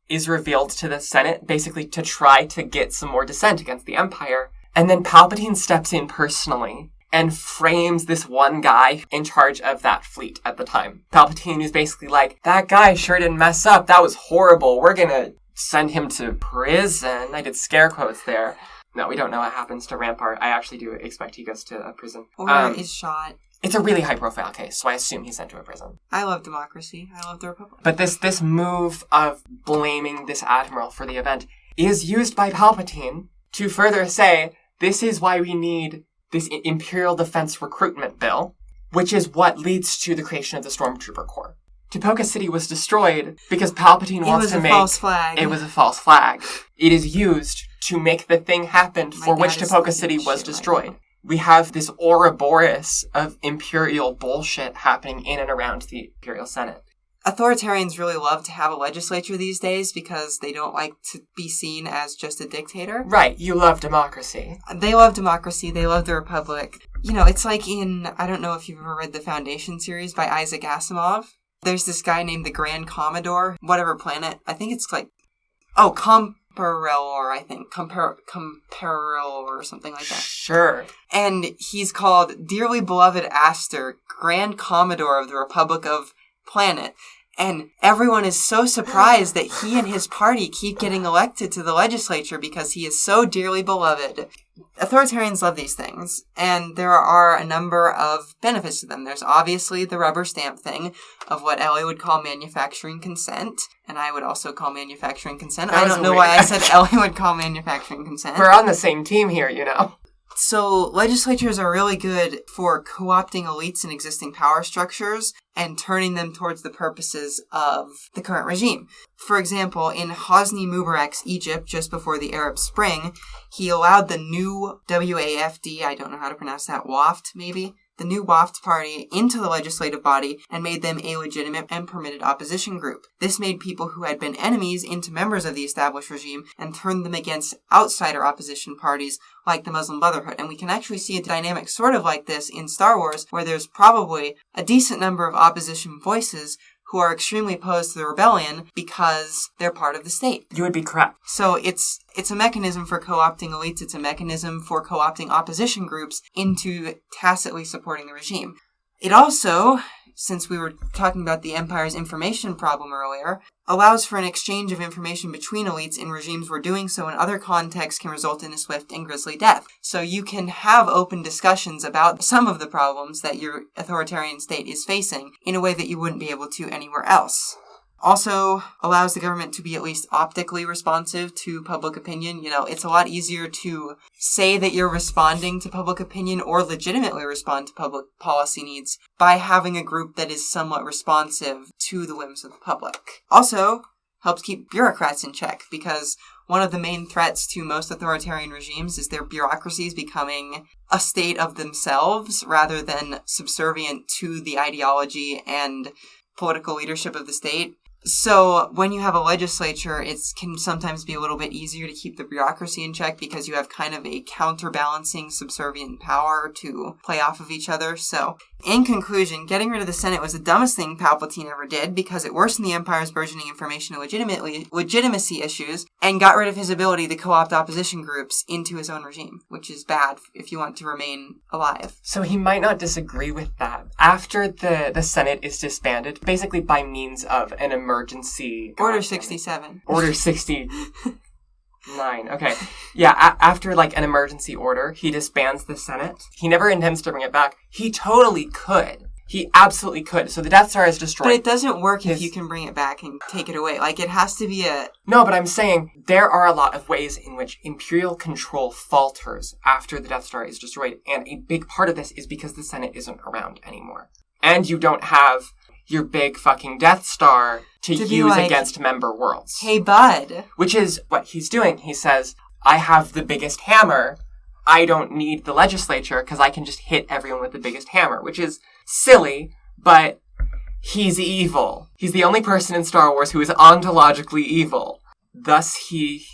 is revealed to the Senate basically to try to get some more dissent against the Empire. And then Palpatine steps in personally and frames this one guy in charge of that fleet at the time. Palpatine is basically like, that guy sure didn't mess up. That was horrible. We're gonna send him to prison. I did scare quotes there. No, we don't know what happens to Rampart. I actually do expect he goes to a prison. Or is shot. It's a really high-profile case, so I assume he's sent to a prison. I love democracy. I love the Republic. But this move of blaming this admiral for the event is used by Palpatine to further say, this is why we need this Imperial Defense Recruitment Bill, which is what leads to the creation of the Stormtrooper Corps. Tipoca City was destroyed because Palpatine wants to make... It was a false flag. It was a false flag. It is used to make the thing happen for which Tipoca City was destroyed. We have this Ouroboros of Imperial bullshit happening in and around the Imperial Senate. Authoritarians really love to have a legislature these days because they don't like to be seen as just a dictator. Right, you love democracy. They love democracy, they love the Republic. It's like in, I don't know if you've ever read the Foundation series by Isaac Asimov. There's this guy named the Grand Commodore, whatever planet. I think it's Comparelor, I think. Comparelor or something like that. Sure. And he's called Dearly Beloved Aster, Grand Commodore of the Republic of Planet. And everyone is so surprised that he and his party keep getting elected to the legislature because he is so dearly beloved. Authoritarians love these things, and there are a number of benefits to them. There's obviously the rubber stamp thing of what Ellie would call manufacturing consent, and I would also call manufacturing consent. I don't know why I said Ellie would call manufacturing consent. We're on the same team here, you know. So legislatures are really good for co-opting elites in existing power structures and turning them towards the purposes of the current regime. For example, in Hosni Mubarak's Egypt, just before the Arab Spring, he allowed the new WAFD, I don't know how to pronounce that, WAFT maybe? The new WAFT party into the legislative body and made them a legitimate and permitted opposition group. This made people who had been enemies into members of the established regime and turned them against outsider opposition parties like the Muslim Brotherhood. And we can actually see a dynamic sort of like this in Star Wars, where there's probably a decent number of opposition voices who are extremely opposed to the rebellion because they're part of the state. You would be correct. So it's a mechanism for co-opting elites. It's a mechanism for co-opting opposition groups into tacitly supporting the regime. It also, since we were talking about the empire's information problem earlier, allows for an exchange of information between elites in regimes where doing so in other contexts can result in a swift and grisly death. So you can have open discussions about some of the problems that your authoritarian state is facing in a way that you wouldn't be able to anywhere else. Also allows the government to be at least optically responsive to public opinion. You know, it's a lot easier to say that you're responding to public opinion or legitimately respond to public policy needs by having a group that is somewhat responsive to the whims of the public. Also helps keep bureaucrats in check, because one of the main threats to most authoritarian regimes is their bureaucracies becoming a state of themselves rather than subservient to the ideology and political leadership of the state. So when you have a legislature, it can sometimes be a little bit easier to keep the bureaucracy in check because you have kind of a counterbalancing subservient power to play off of each other. So in conclusion, getting rid of the Senate was the dumbest thing Palpatine ever did because it worsened the Empire's burgeoning information and legitimacy issues and got rid of his ability to co-opt opposition groups into his own regime, which is bad if you want to remain alive. So he might not disagree with that. After the Senate is disbanded, basically by means of an emergency... Order 67. Order 69. Okay. Yeah, after, like, an emergency order, he disbands the Senate. He never intends to bring it back. He totally could. He absolutely could. So the Death Star is destroyed. But it doesn't work if you can bring it back and take it away. Like, it has to be a... No, but I'm saying there are a lot of ways in which Imperial control falters after the Death Star is destroyed. And a big part of this is because the Senate isn't around anymore. And you don't have your big fucking Death Star to use like, against member worlds. Hey, bud. Which is what he's doing. He says, I have the biggest hammer. I don't need the legislature because I can just hit everyone with the biggest hammer, which is silly, but he's evil. He's the only person in Star Wars who is ontologically evil. Thus, he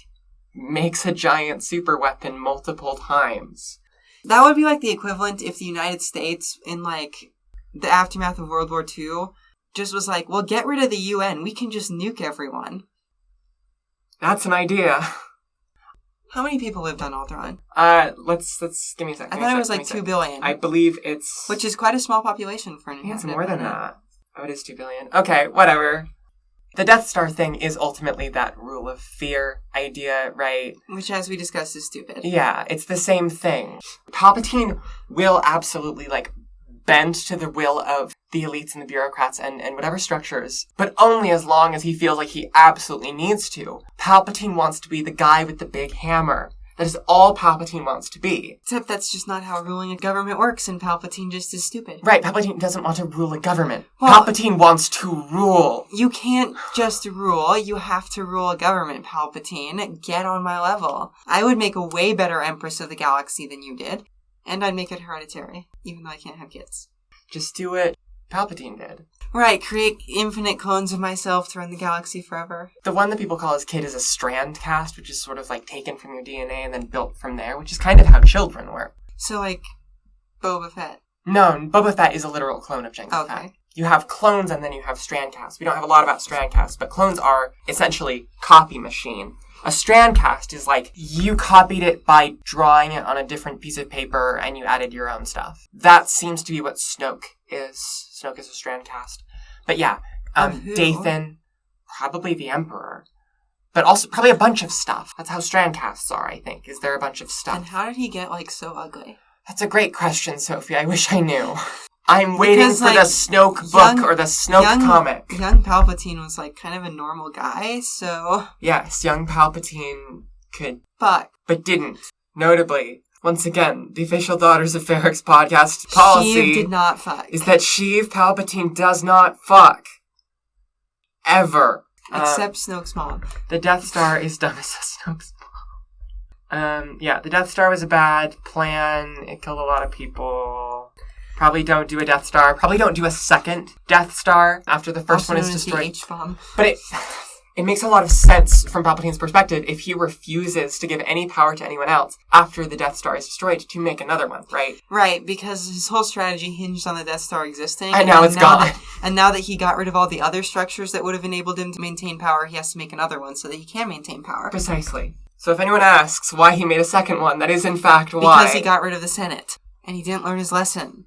makes a giant super weapon multiple times. That would be like the equivalent if the United States, in like the aftermath of World War II, just was like, well, get rid of the UN. We can just nuke everyone. That's an idea. How many people lived on Alderaan? Let's give me a second. I thought it was like 2 billion. I believe it's... Which is quite a small population for an inhabitant. It's more than that. Oh, it is 2 billion. Okay, whatever. The Death Star thing is ultimately that rule of fear idea, right? Which, as we discussed, is stupid. Yeah, it's the same thing. Palpatine will absolutely, like, bend to the will of the elites and the bureaucrats and whatever structures, but only as long as he feels like he absolutely needs to. Palpatine wants to be the guy with the big hammer. That is all Palpatine wants to be. Except that's just not how ruling a government works, and Palpatine just is stupid. Right, Palpatine doesn't want to rule a government. Well, Palpatine wants to rule. You can't just rule, you have to rule a government, Palpatine. Get on my level. I would make a way better Empress of the Galaxy than you did, and I'd make it hereditary, even though I can't have kids. Just do what Palpatine did. Right, create infinite clones of myself to run the galaxy forever. The one that people call his kid is a strand cast, which is sort of like taken from your DNA and then built from there, which is kind of how children work. So like Boba Fett? No, Boba Fett is a literal clone of Jango Fett. You have clones and then you have strand casts. We don't have a lot about strand casts, but clones are essentially copy machine. A strand cast is like you copied it by drawing it on a different piece of paper and you added your own stuff. That seems to be what Snoke is. Snoke is a strand cast. But yeah, Who? Dathan, probably the Emperor. But also probably a bunch of stuff. That's how Strandcasts are, I think. Is there a bunch of stuff? And how did he get, like, so ugly? That's a great question, Sophie. I wish I knew. I'm waiting Because, for like, the Snoke book or the Snoke comic. Young Palpatine was, like, kind of a normal guy, so... Yes, young Palpatine could, Fuck. but didn't. Notably, once again, the official Daughters of Ferrix podcast policy Sheev did not fuck. is that Sheev Palpatine does not fuck. Ever. Except Snoke's mom. The Death Star is dumb as Snoke's mom. Yeah, the Death Star was a bad plan. It killed a lot of people. Probably don't do a Death Star. Probably don't do a second Death Star after the first Also one is known as the destroyed. H-bomb. But it makes a lot of sense from Palpatine's perspective if he refuses to give any power to anyone else after the Death Star is destroyed to make another one, right? Right, because his whole strategy hinged on the Death Star existing. And now it's gone. And now that he got rid of all the other structures that would have enabled him to maintain power, he has to make another one so that he can maintain power. Precisely. So if anyone asks why he made a second one, that is in fact why. Because he got rid of the Senate. And he didn't learn his lesson.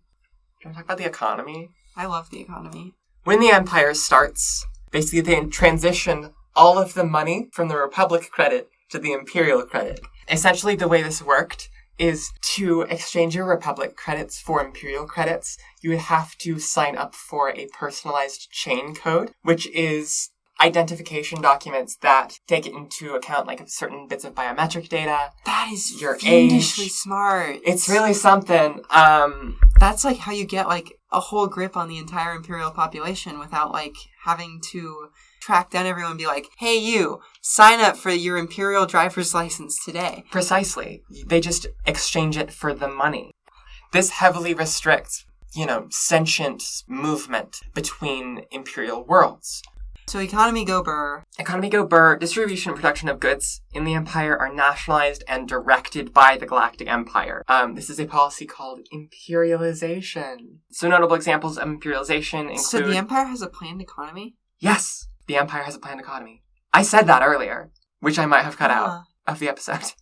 Can I talk about the economy? I love the economy. When the Empire starts, basically they transition all of the money from the Republic credit to the Imperial credit. Essentially, the way this worked is to exchange your Republic credits for Imperial credits, you would have to sign up for a personalized chain code, which is identification documents that take into account like certain bits of biometric data. That is your fiendishly age. smart. It's really something. That's like how you get like a whole grip on the entire Imperial population without like having to track down everyone and be like, hey you, sign up for your Imperial driver's license today. Precisely. They just exchange it for the money. This heavily restricts, sentient movement between Imperial worlds. So economy go burr. Economy go burr. Distribution and production of goods in the Empire are nationalized and directed by the Galactic Empire. This is a policy called imperialization. So notable examples of imperialization include... So the Empire has a planned economy? Yes, the Empire has a planned economy. I said that earlier, which I might have cut out of the episode.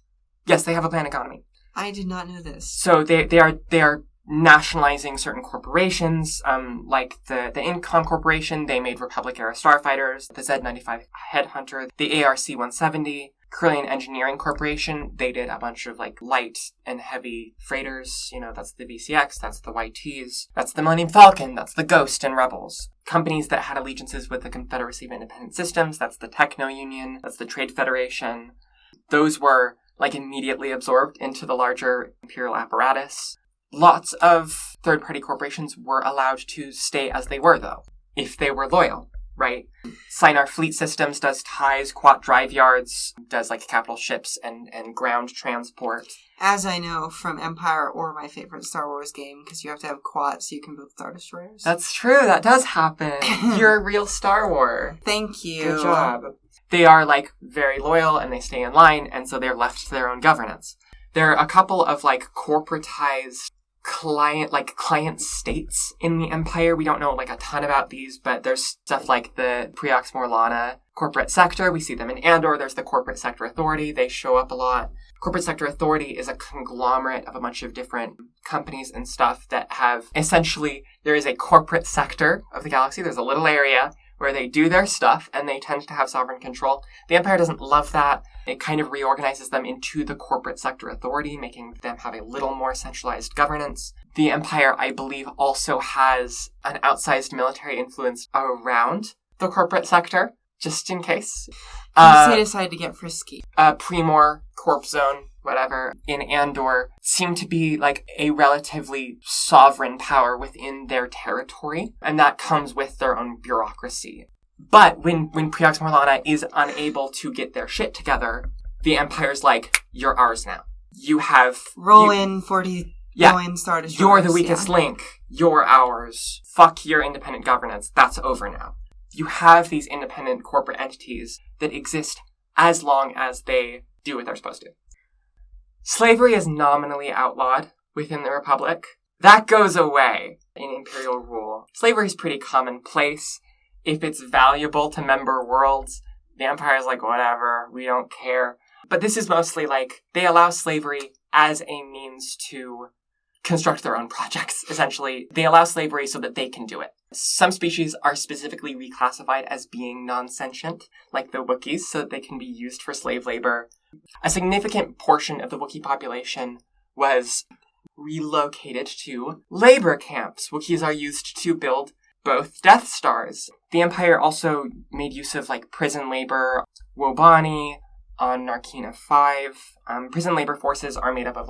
Yes, they have a planned economy. I did not know this. So they are nationalizing certain corporations, like the Incom Corporation. They made Republic-era starfighters, the Z-95 Headhunter, the ARC-170, Corellian Engineering Corporation. They did a bunch of like light and heavy freighters. That's the VCX, that's the YTs, that's the Millennium Falcon, that's the Ghost and Rebels. Companies that had allegiances with the Confederacy of Independent Systems, that's the Techno Union, that's the Trade Federation. Those were like immediately absorbed into the larger imperial apparatus. Lots of third-party corporations were allowed to stay as they were, though, if they were loyal, right? Sinar Fleet Systems does ties, Quat Drive Yards, does like capital ships and ground transport. As I know from Empire or my favorite Star Wars game, because you have to have quads so you can build Star Destroyers. That's true, that does happen. You're a real Star Wars. Thank you. Good job. They are like very loyal and they stay in line, and so they're left to their own governance. There are a couple of like corporatized client states in the Empire. We don't know like a ton about these, but there's stuff like the Preox Morlana corporate sector. We see them in Andor. There's the Corporate Sector Authority. They show up a lot. Corporate Sector Authority is a conglomerate of a bunch of different companies and stuff that have essentially, there is a corporate sector of the galaxy. There's a little area where they do their stuff and they tend to have sovereign control. The Empire doesn't love that. It kind of reorganizes them into the Corporate Sector Authority, making them have a little more centralized governance. The Empire, I believe, also has an outsized military influence around the corporate sector, just in case. If they decide to get frisky. Primor, Corp Zone, whatever, in Andor seem to be like a relatively sovereign power within their territory, and that comes with their own bureaucracy. But when Preox Morlana is unable to get their shit together, the Empire's like, you're ours now. You have... Roll in 40 billion Star Destroyers. You're the weakest link. You're ours. Fuck your independent governance. That's over now. You have these independent corporate entities that exist as long as they do what they're supposed to. Slavery is nominally outlawed within the Republic. That goes away in Imperial rule. Slavery is pretty commonplace. If it's valuable to member worlds, the Empire's like, whatever, we don't care. But this is mostly like, they allow slavery as a means to construct their own projects, essentially. They allow slavery so that they can do it. Some species are specifically reclassified as being non-sentient, like the Wookiees, so that they can be used for slave labor. A significant portion of the Wookiee population was relocated to labor camps. Wookiees are used to build both Death Stars. The Empire also made use of prison labor, Wobani, on Narkina 5. Prison labor forces are made up of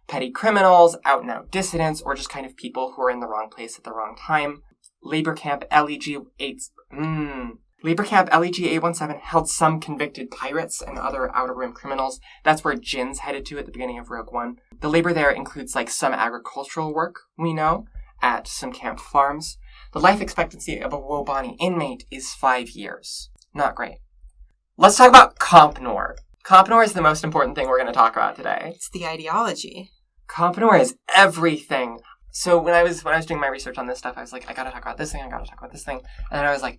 petty criminals, out-and-out dissidents, or just kind of people who are in the wrong place at the wrong time. Labor Camp LEG-817 held some convicted pirates and other Outer Rim criminals. That's where Jin's headed to at the beginning of Rogue One. The labor there includes some agricultural work, we know, at some camp farms. The life expectancy of a Wobani inmate is 5 years. Not great. Let's talk about Comp Noir. Comp Noir is the most important thing we're going to talk about today. It's the ideology. Comp Noir is everything. So when I was doing my research on this stuff, I was like, I gotta talk about this thing, I gotta talk about this thing. And then I was like,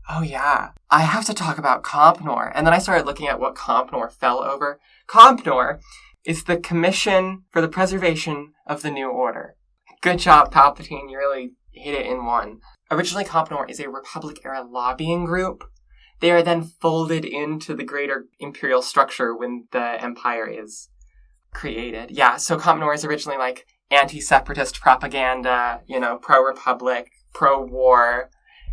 oh yeah, I have to talk about Comp Noir. And then I started looking at what Comp Noir fell over. Comp Noir is the Commission for the Preservation of the New Order. Good job, Palpatine. You really hit it in one. Originally, Comp Noir is a Republic-era lobbying group. They are then folded into the greater Imperial structure when the Empire is created. Yeah, so Comp Noir is originally anti-separatist propaganda, pro-Republic, pro-war,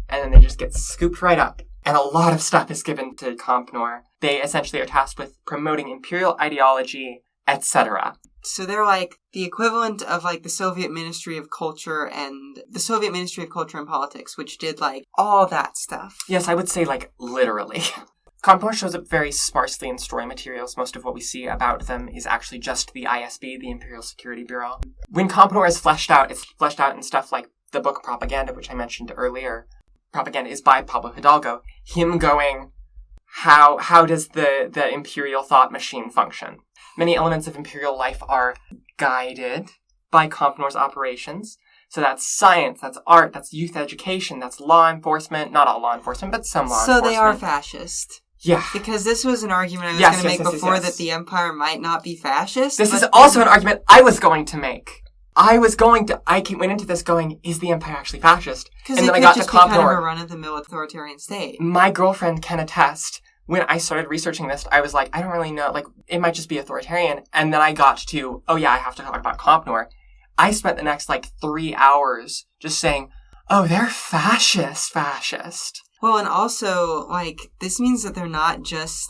and then they just get scooped right up. And a lot of stuff is given to Comp Noir. They essentially are tasked with promoting Imperial ideology, etc. So they're the equivalent of the Soviet Ministry of Culture and the Soviet Ministry of Culture and Politics, which did all that stuff. Yes, I would say literally. Comp Noir shows up very sparsely in story materials. Most of what we see about them is actually just the ISB, the Imperial Security Bureau. When Comp Noir is fleshed out, it's fleshed out in stuff like the book Propaganda, which I mentioned earlier. Propaganda is by Pablo Hidalgo. Him going, how does the Imperial thought machine function? Many elements of Imperial life are guided by Comp Noir's operations. So that's science, that's art, that's youth education, that's law enforcement. Not all law enforcement, but some law enforcement. So they are fascist. Yeah. Because this was an argument I was going to make before that the Empire might not be fascist. This is also an argument I was going to make. I went into this going, is the Empire actually fascist? And then I got to Comp Noir. Because it could just be kind of a run-of-the-mill authoritarian state. My girlfriend can attest. When I started researching this, I was like, I don't really know. It might just be authoritarian. And then I got to, oh yeah, I have to talk about Comp Noir. I spent the next 3 hours just saying, oh, they're fascist. Well, and also, this means that they're not just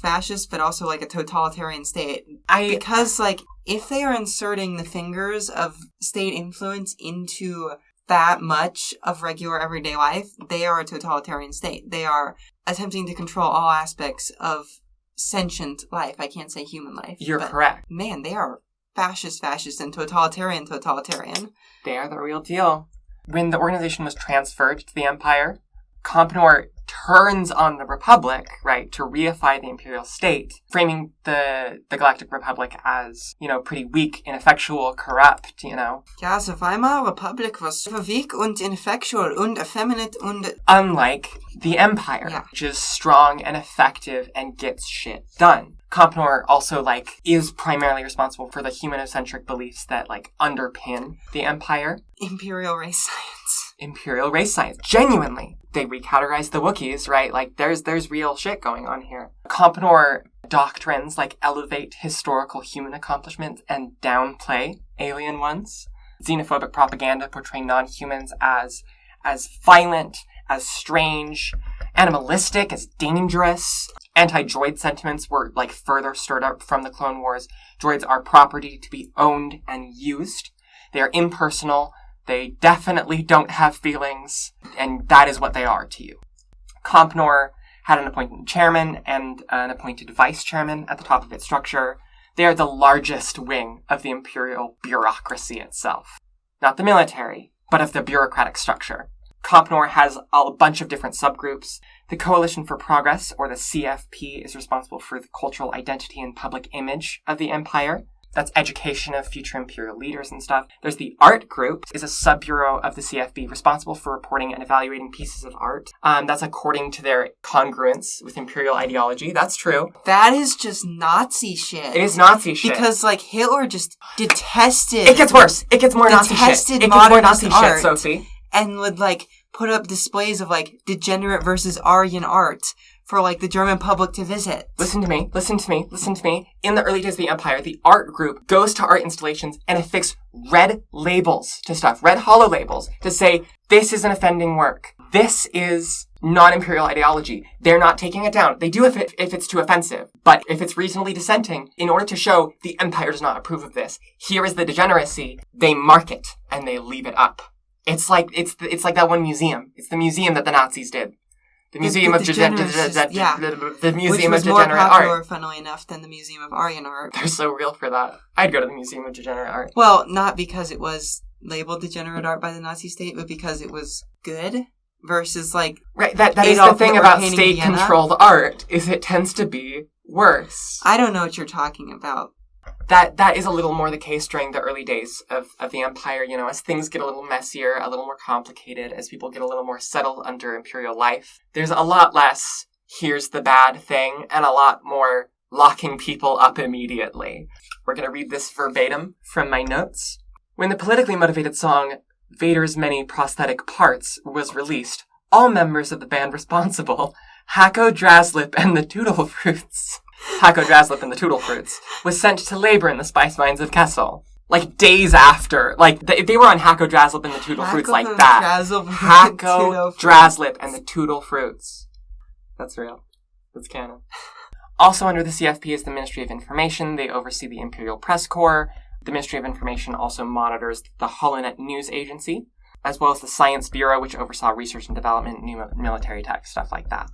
fascist, but also, a totalitarian state. Because, if they are inserting the fingers of state influence into that much of regular everyday life, they are a totalitarian state. They are attempting to control all aspects of sentient life. I can't say human life. You're correct. Man, they are fascist, and totalitarian. They are the real deal. When the organization was transferred to the Empire, Comp Noir turns on the Republic, right, to reify the Imperial state, framing the Galactic Republic as, pretty weak, ineffectual, corrupt, Ja, the Weimar Republic was weak and ineffectual and effeminate and... Unlike the Empire, which is strong and effective and gets shit done. Comp Noir also, is primarily responsible for the humanocentric beliefs that, underpin the Empire. Imperial race science. Genuinely. They recategorize the Wookiees, right? There's real shit going on here. Comp Noir doctrines, elevate historical human accomplishments and downplay alien ones. Xenophobic propaganda portray non-humans as violent, as strange, animalistic, as dangerous. Anti-droid sentiments were, further stirred up from the Clone Wars. Droids are property to be owned and used. They are impersonal. They definitely don't have feelings, and that is what they are to you. Comp Noir had an appointed chairman and an appointed vice chairman at the top of its structure. They are the largest wing of the Imperial bureaucracy itself. Not the military, but of the bureaucratic structure. Comp Noir has a bunch of different subgroups. The Coalition for Progress, or the CFP, is responsible for the cultural identity and public image of the Empire. That's education of future imperial leaders and stuff. There's the art group, is a sub-bureau of the CFB responsible for reporting and evaluating pieces of art. That's according to their congruence with imperial ideology. That's true. That is just Nazi shit. It is Nazi shit. Because, like, Hitler just detested... It gets worse. It gets more Nazi shit. It gets more Nazi shit, Sophie. And would, like, put up displays of, like, degenerate versus Aryan art for, like, the German public to visit. Listen to me. In the early days of the Empire, the art group goes to art installations and affix red labels to stuff, red hollow labels, to say, this is an offending work. This is non-imperial ideology. They're not taking it down. They do if it's too offensive. But if it's reasonably dissenting, in order to show the Empire does not approve of this, here is the degeneracy, they mark it and they leave it up. It's like that one museum. It's the museum that the Nazis did. The Museum of Degenerate Art. Which was more popular, funnily enough, than the Museum of Aryan Art. They're so real for that. I'd go to the Museum of Degenerate Art. Well, not because it was labeled degenerate art by the Nazi state, but because it was good versus, like... Right, that is the thing about state-controlled art, is it tends to be worse. I don't know what you're talking about. That is a little more the case during the early days of the Empire, you know, as things get a little messier, a little more complicated, as people get a little more settled under imperial life. There's a lot less, here's the bad thing, and a lot more locking people up immediately. We're going to read this verbatim from my notes. When the politically motivated song Vader's Many Prosthetic Parts was released, all members of the band responsible, Hacko Draslip and the Toodlefruits, was sent to labor in the spice mines of Kessel. Like, days after. Like, they were on Hacko Draslip and the Toodlefruits like that. Hacko Draslip and the Toodlefruits. That's real. That's canon. Also under the CFP is the Ministry of Information. They oversee the Imperial Press Corps. The Ministry of Information also monitors the Holonet News Agency, as well as the Science Bureau, which oversaw research and development, new military tech, stuff like that.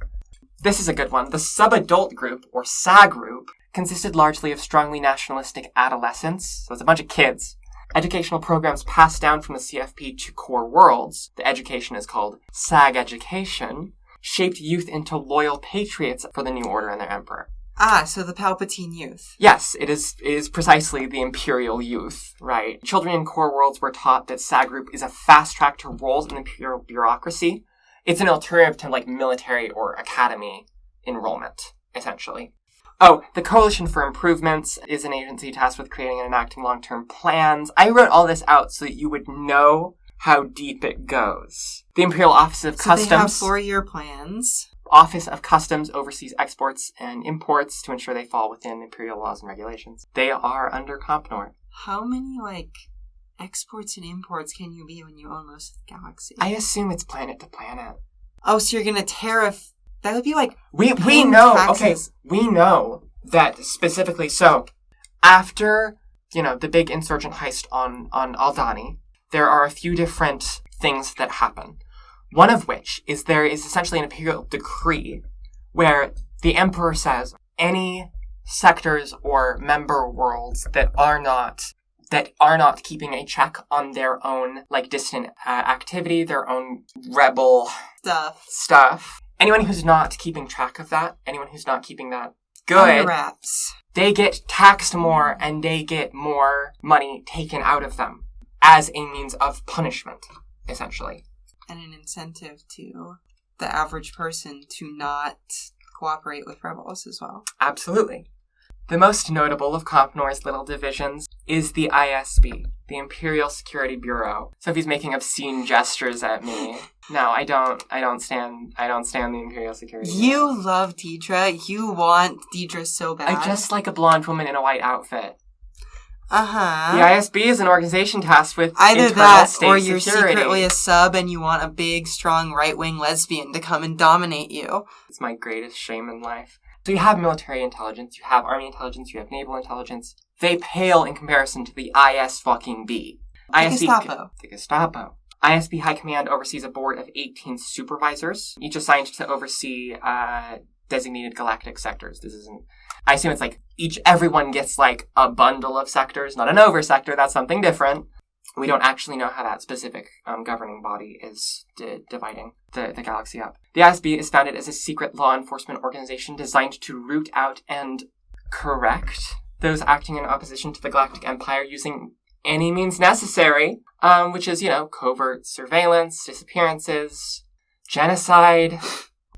This is a good one. The sub-adult group, or SA group, consisted largely of strongly nationalistic adolescents, so it's a bunch of kids. Educational programs passed down from the CFP to core worlds, the education is called SAG education, shaped youth into loyal patriots for the new order and their emperor. Ah, so the Palpatine youth. Yes, it is precisely the imperial youth, right? Children in core worlds were taught that SAG group is a fast track to roles in imperial bureaucracy. It's an alternative to, like, military or academy enrollment, essentially. Oh, the Coalition for Improvements is an agency tasked with creating and enacting long-term plans. I wrote all this out so that you would know how deep it goes. The Imperial Office of Customs... they have 4-year plans. Office of Customs oversees exports and imports to ensure they fall within imperial laws and regulations. They are under Compnor. How many, like, exports and imports can you be when you own most of the galaxy? I assume it's planet to planet. Oh, so you're gonna tariff... That would be like... We know, taxes. Okay, we know that specifically. So, after, you know, the big insurgent heist on Aldhani, there are a few different things that happen. One of which is there is essentially an imperial decree where the emperor says any sectors or member worlds that are not keeping a check on their own, like, distant activity, their own rebel stuff. Anyone who's not keeping track of that, anyone who's not keeping that good, under wraps, they get taxed more and they get more money taken out of them as a means of punishment, essentially. And an incentive to the average person to not cooperate with rebels as well. Absolutely. The most notable of Compnor's little divisions is the ISB, the Imperial Security Bureau. Sophie's making obscene gestures at me. No, I don't stand the Imperial Security Bureau. You love Deidre. You want Deidre so bad. I just like a blonde woman in a white outfit. Uh-huh. The ISB is an organization tasked with either internal that state or you're security. Secretly a sub and you want a big, strong, right-wing lesbian to come and dominate you. It's my greatest shame in life. So you have military intelligence, you have army intelligence, you have naval intelligence. They pale in comparison to the ISB. The Gestapo. ISB High Command oversees a board of 18 supervisors, each assigned to oversee designated galactic sectors. I assume it's like everyone gets like a bundle of sectors, not an over-sector, that's something different. We don't actually know how that specific governing body is dividing the galaxy up. The ISB is founded as a secret law enforcement organization designed to root out and correct those acting in opposition to the Galactic Empire using any means necessary, which is, covert surveillance, disappearances, genocide.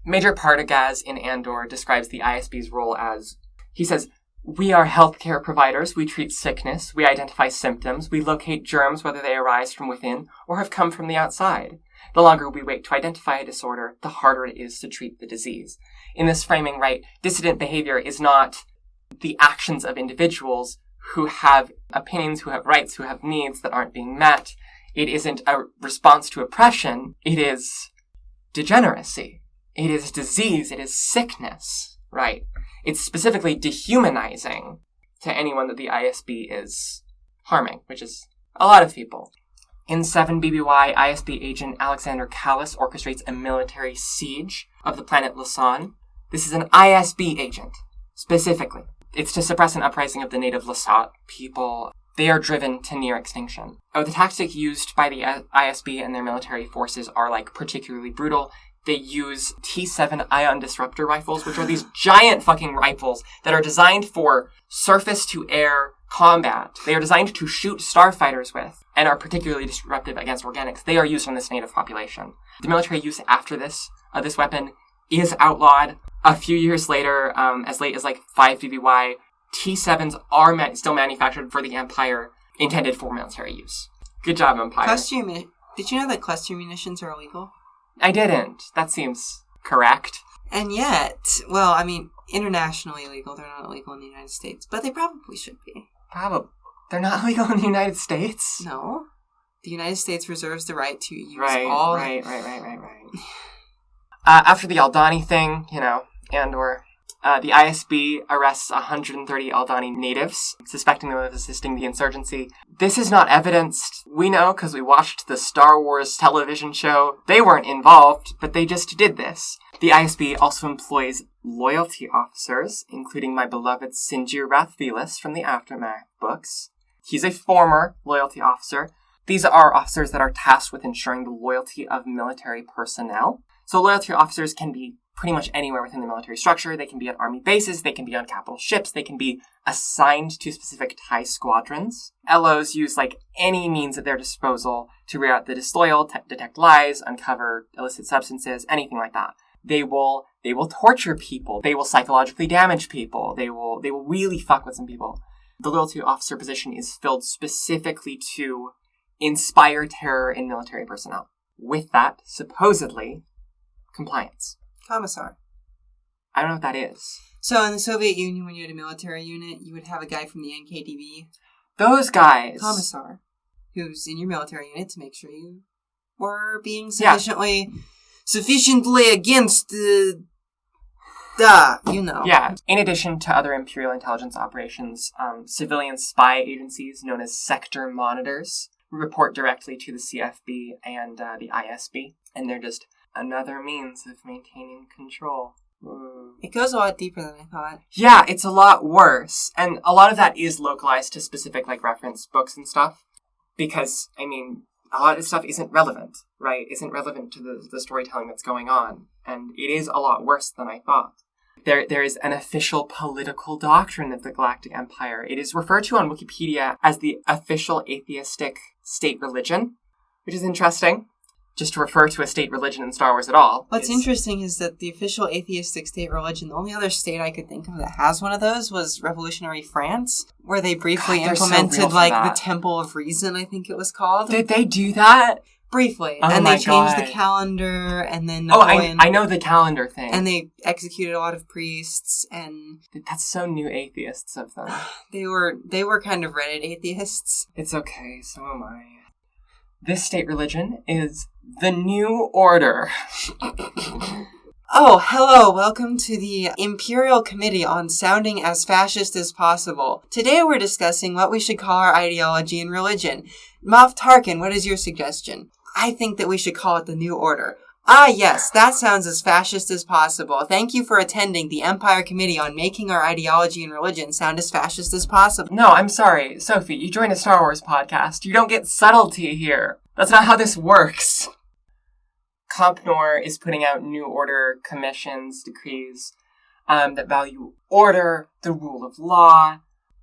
Major Partagaz in Andor describes the ISB's role as, he says, "We are healthcare providers. We treat sickness. We identify symptoms. We locate germs, whether they arise from within or have come from the outside. The longer we wait to identify a disorder, the harder it is to treat the disease." In this framing, right, dissident behavior is not the actions of individuals who have opinions, who have rights, who have needs that aren't being met. It isn't a response to oppression. It is degeneracy. It is disease. It is sickness, right? It's specifically dehumanizing to anyone that the ISB is harming, which is a lot of people. In 7 BBY, ISB agent Alexander Callis orchestrates a military siege of the planet Lasan. This is an ISB agent, specifically. It's to suppress an uprising of the native Lasat people. They are driven to near extinction. The tactic used by the ISB and their military forces are, particularly brutal. They use T7 ion disruptor rifles, which are these giant fucking rifles that are designed for surface-to-air combat. They are designed to shoot starfighters with, and are particularly disruptive against organics. They are used on this native population. The military use after this weapon is outlawed. A few years later, as late as 5 BBY, T7s are still manufactured for the Empire, intended for military use. Good job, Empire. Did you know that cluster munitions are illegal? I didn't. That seems correct. And yet, internationally illegal. They're not illegal in the United States, but they probably should be. Probably. They're not illegal in the United States? No. The United States reserves the right to use all... Right. After the Aldani thing, Andor, the ISB arrests 130 Aldani natives, suspecting them of assisting the insurgency. This is not evidenced. We know because we watched the Star Wars television show. They weren't involved, but they just did this. The ISB also employs loyalty officers, including my beloved Sinjir Rathvelis from the Aftermath books. He's a former loyalty officer. These are officers that are tasked with ensuring the loyalty of military personnel. So loyalty officers can be pretty much anywhere within the military structure. They can be at army bases, they can be on capital ships, they can be assigned to specific TIE squadrons. LOs use any means at their disposal to rear out the disloyal, detect lies, uncover illicit substances, anything like that. They will torture people. They will psychologically damage people. They will really fuck with some people. The loyalty officer position is filled specifically to inspire terror in military personnel. With that, supposedly, compliance. Commissar. I don't know what that is. So in the Soviet Union, when you had a military unit, you would have a guy from the NKVD. Those guys. Commissar. Who's in your military unit to make sure you were being sufficiently against Yeah. In addition to other Imperial intelligence operations, civilian spy agencies known as sector monitors report directly to the CFB and the ISB. And they're just another means of maintaining control. It goes a lot deeper than I thought. Yeah, it's a lot worse. And a lot of that is localized to specific, reference books and stuff. Because, a lot of this stuff isn't relevant, right? Isn't relevant to the storytelling that's going on. And it is a lot worse than I thought. There is an official political doctrine of the Galactic Empire. It is referred to on Wikipedia as the official atheistic state religion, which is interesting. Just to refer to a state religion in Star Wars at all. What's interesting is that the official atheistic state religion, the only other state I could think of that has one of those was revolutionary France, where they briefly implemented, the Temple of Reason, I think it was called. Did they do that? Briefly. Oh, and they changed God. the calendar, and then Napoleon... I know the calendar thing. And they executed a lot of priests, and... That's so new atheists of them. They were kind of Reddit atheists. It's okay, so am I. This state religion is the New Order. Oh, hello. Welcome to the Imperial Committee on Sounding as Fascist as Possible. Today we're discussing what we should call our ideology and religion. Moff Tarkin, what is your suggestion? I think that we should call it the New Order. Ah, yes, that sounds as fascist as possible. Thank you for attending the Empire Committee on making our ideology and religion sound as fascist as possible. No, I'm sorry. Sophie, you joined a Star Wars podcast. You don't get subtlety here. That's not how this works. Compnor is putting out New Order commissions, decrees, that value order, the rule of law,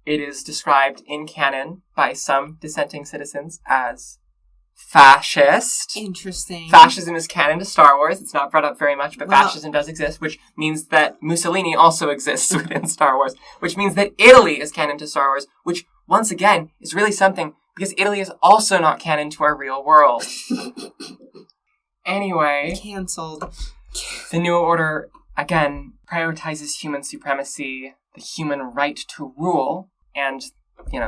It is described in canon by some dissenting citizens as fascist. Interesting. Fascism is canon to Star Wars. It's not brought up very much, but Well- fascism does exist, which means that Mussolini also exists within Star Wars, which means that Italy is canon to Star Wars, which, once again, is really something, because Italy is also not canon to our real world. Anyway, Cancelled. the New Order, again, prioritizes human supremacy, the human right to rule, and,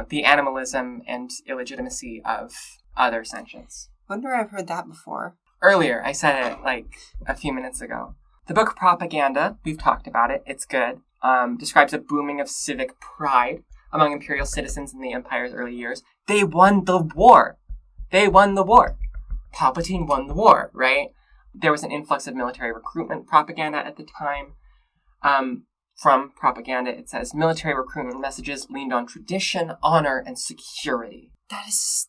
the animalism and illegitimacy of other sentience. Wonder I've heard that before. Earlier, I said it like a few minutes ago. The book Propaganda, we've talked about it, it's good, describes a booming of civic pride among imperial citizens in the Empire's early years. They won the war. Palpatine won the war, right? There was an influx of military recruitment propaganda at the time. From Propaganda, it says, military recruitment messages leaned on tradition, honor, and security. That is...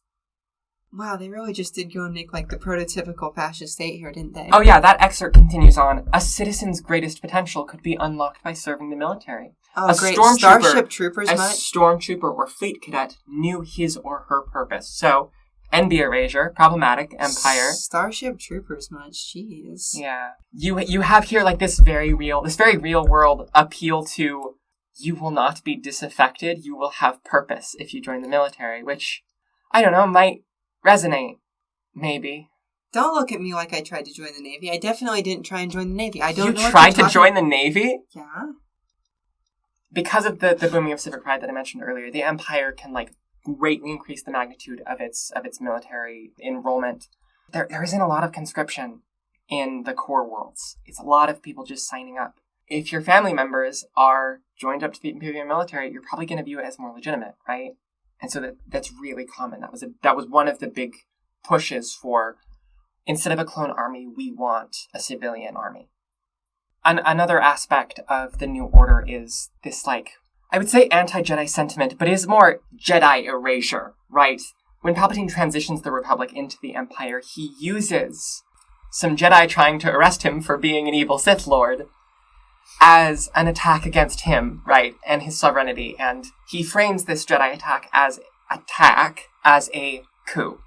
Wow, they really just did go and make, the prototypical fascist state here, didn't they? Oh yeah, that excerpt continues on. A citizen's greatest potential could be unlocked by serving the military. Oh, A great. stormtrooper- Starship Troopers A much? stormtrooper or fleet cadet knew his or her purpose. So, NB erasure, problematic, Empire. Starship Troopers much, jeez. Yeah. You have here this very real world appeal to you will not be disaffected, you will have purpose if you join the military, which, I don't know, might resonate. Maybe. Don't look at me like I tried to join the Navy. I definitely didn't try and join the Navy. I don't know You what tried you're to talking- join the Navy? Yeah? Because of the booming of civic pride that I mentioned earlier, the Empire can greatly increase the magnitude of its military enrollment. There isn't a lot of conscription in the core worlds. It's a lot of people just signing up. If your family members are joined up to the Imperial military, you're probably going to view it as more legitimate, right? And so that's really common. That was one of the big pushes for, instead of a clone army, we want a civilian army. Another aspect of the New Order is this, I would say anti-Jedi sentiment, but it is more Jedi erasure, right? When Palpatine transitions the Republic into the Empire, he uses some Jedi trying to arrest him for being an evil Sith Lord as an attack against him, right, and his sovereignty, and he frames this Jedi attack as a coup,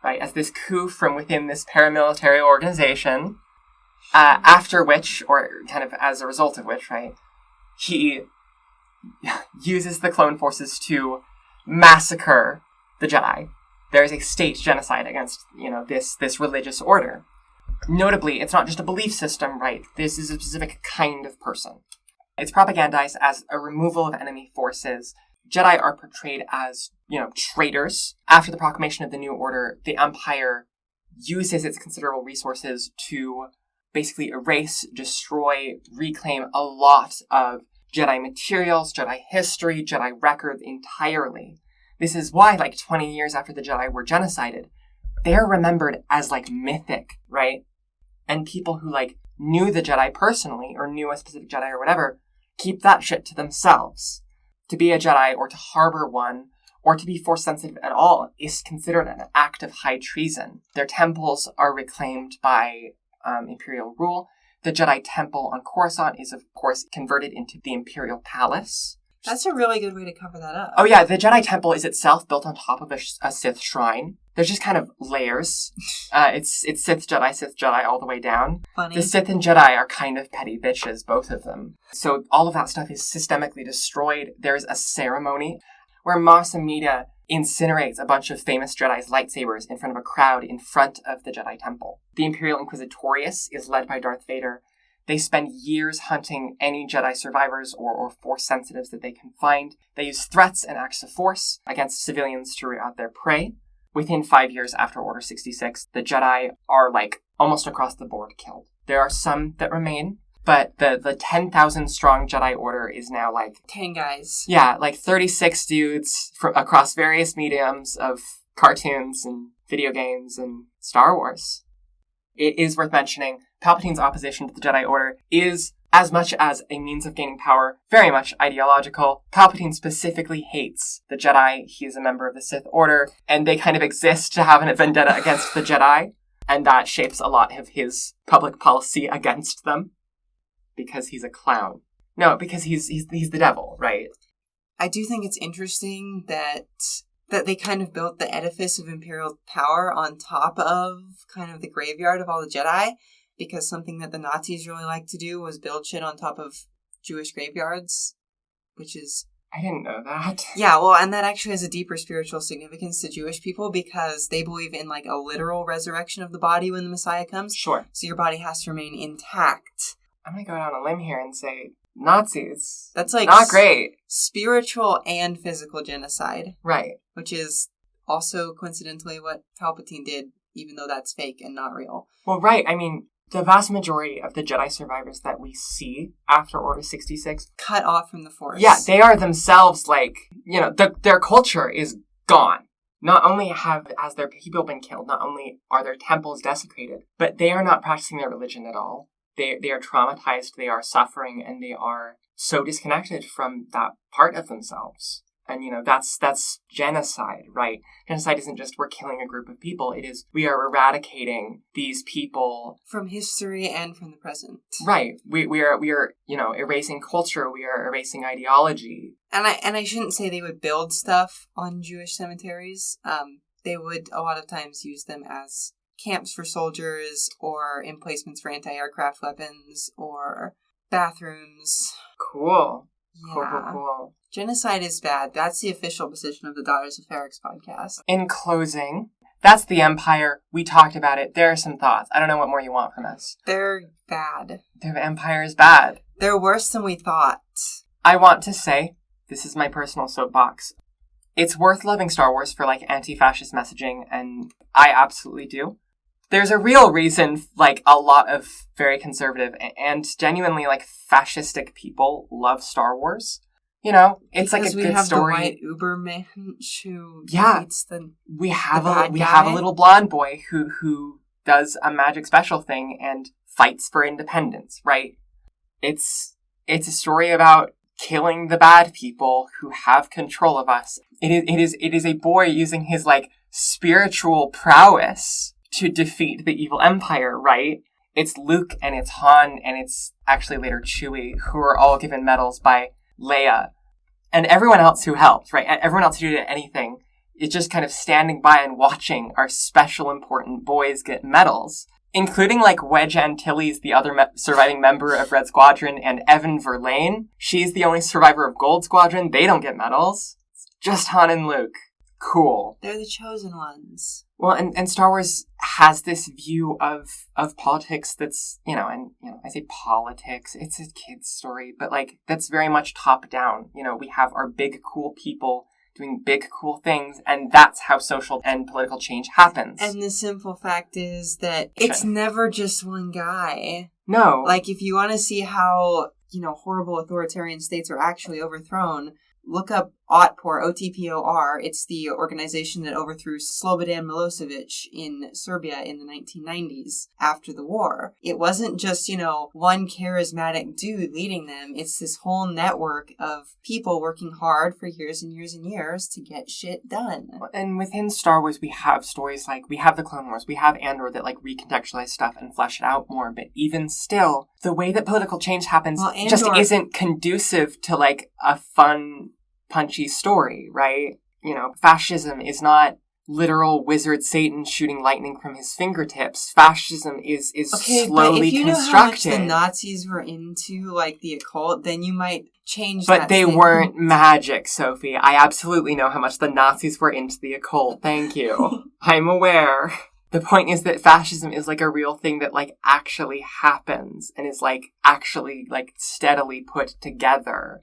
right, as this coup from within this paramilitary organization, after which, or kind of as a result of which, right, he uses the clone forces to massacre the Jedi. There is a state genocide against, this religious order. Notably, it's not just a belief system, right? This is a specific kind of person. It's propagandized as a removal of enemy forces. Jedi are portrayed as, traitors. After the proclamation of the New Order, the Empire uses its considerable resources to basically erase, destroy, reclaim a lot of Jedi materials, Jedi history, Jedi records entirely. This is why, 20 years after the Jedi were genocided, they're remembered as, mythic, right? And people who, knew the Jedi personally, or knew a specific Jedi or whatever, keep that shit to themselves. To be a Jedi, or to harbor one, or to be Force-sensitive at all, is considered an act of high treason. Their temples are reclaimed by Imperial rule. The Jedi Temple on Coruscant is, of course, converted into the Imperial Palace. That's a really good way to cover that up. Oh yeah, the Jedi Temple is itself built on top of a Sith shrine. There's just kind of layers. It's Sith Jedi all the way down. Funny. The Sith and Jedi are kind of petty bitches, both of them. So all of that stuff is systemically destroyed. There's a ceremony where Mas Amedda incinerates a bunch of famous Jedi's lightsabers in front of a crowd in front of the Jedi Temple. The Imperial Inquisitorius is led by Darth Vader. They spend years hunting any Jedi survivors or Force sensitives that they can find. They use threats and acts of force against civilians to root out their prey. Within 5 years after Order 66, the Jedi are, almost across the board killed. There are some that remain, but the 10,000 strong Jedi Order is now 10 guys. Yeah, 36 dudes across various mediums of cartoons and video games and Star Wars. It is worth mentioning, Palpatine's opposition to the Jedi Order is, as much as a means of gaining power, very much ideological. Palpatine specifically hates the Jedi. He is a member of the Sith Order, and they kind of exist to have a vendetta against the Jedi, and that shapes a lot of his public policy against them. Because he's a clown. No, because he's the devil, right? I do think it's interesting that they kind of built the edifice of Imperial power on top of kind of the graveyard of all the Jedi, because something that the Nazis really liked to do was build shit on top of Jewish graveyards, which is... I didn't know that. Yeah, well, and that actually has a deeper spiritual significance to Jewish people because they believe in, like, a literal resurrection of the body when the Messiah comes. Sure. So your body has to remain intact. I'm gonna go out on a limb here and say Nazis. That's, like... not great. Spiritual and physical genocide. Right. Which is also coincidentally what Palpatine did, even though that's fake and not real. Well, right. I mean, the vast majority of the Jedi survivors that we see after Order 66... cut off from the Force. Yeah, they are themselves, like, you know, their culture is gone. Not only has their people been killed, not only are their temples desecrated, but they are not practicing their religion at all. They are traumatized, they are suffering, and they are so disconnected from that part of themselves. And, you know, that's genocide, right? Genocide isn't just we're killing a group of people. It is we are eradicating these people. From history and from the present. Right. We are, you know, erasing culture. We are erasing ideology. And I shouldn't say they would build stuff on Jewish cemeteries. They would a lot of times use them as camps for soldiers or emplacements for anti-aircraft weapons or bathrooms. Cool. Yeah. Cool. Genocide is bad. That's the official position of the Daughters of Ferrix podcast. In closing, that's the Empire. We talked about it. There are some thoughts. I don't know what more you want from us. They're bad. The Empire is bad. They're worse than we thought. I want to say, this is my personal soapbox, it's worth loving Star Wars for, like, anti-fascist messaging, and I absolutely do. There's a real reason, like, a lot of very conservative and genuinely, like, fascistic people love Star Wars. You know, it's because like a good story. We have the white Ubermensch who hates the we have bad a little blonde boy who does a magic special thing and fights for independence, right? It's a story about killing the bad people who have control of us. It is a boy using his, like, spiritual prowess to defeat the evil Empire, right? It's Luke and it's Han and it's actually later Chewie who are all given medals by Leia and everyone else who helped, right? Everyone else who did anything is just kind of standing by and watching our special important boys get medals, including, like, Wedge Antilles, the other surviving member of Red Squadron, and Evan Verlaine. She's the only survivor of Gold Squadron. They don't get medals. It's just Han and Luke. Cool. They're the chosen ones. Well, and Star Wars has this view of politics that's, you know, and, you know, I say politics, it's a kid's story, but, like, that's very much top down. You know, we have our big, cool people doing big, cool things, and that's how social and political change happens. And the simple fact is that it's never just one guy. No. Like, if you want to see how, you know, horrible authoritarian states are actually overthrown, look up OTPOR, OTPOR. It's the organization that overthrew Slobodan Milosevic in Serbia in the 1990s after the war. It wasn't just, you know, one charismatic dude leading them. It's this whole network of people working hard for years and years and years to get shit done. And within Star Wars, we have stories like, we have the Clone Wars, we have Andor that, like, recontextualize stuff and flesh it out more. But even still, the way that political change happens just isn't conducive to, like, a fun, punchy story, right? You know, fascism is not literal wizard Satan shooting lightning from his fingertips. Fascism is slowly but if you constructed. know how much the Nazis were into, like, the occult, then you might change that. But they weren't magic, Sophie. I absolutely know how much the Nazis were into the occult. Thank you. I'm aware. The point is that fascism is, like, a real thing that, like, actually happens and is, like, actually, like, steadily put together.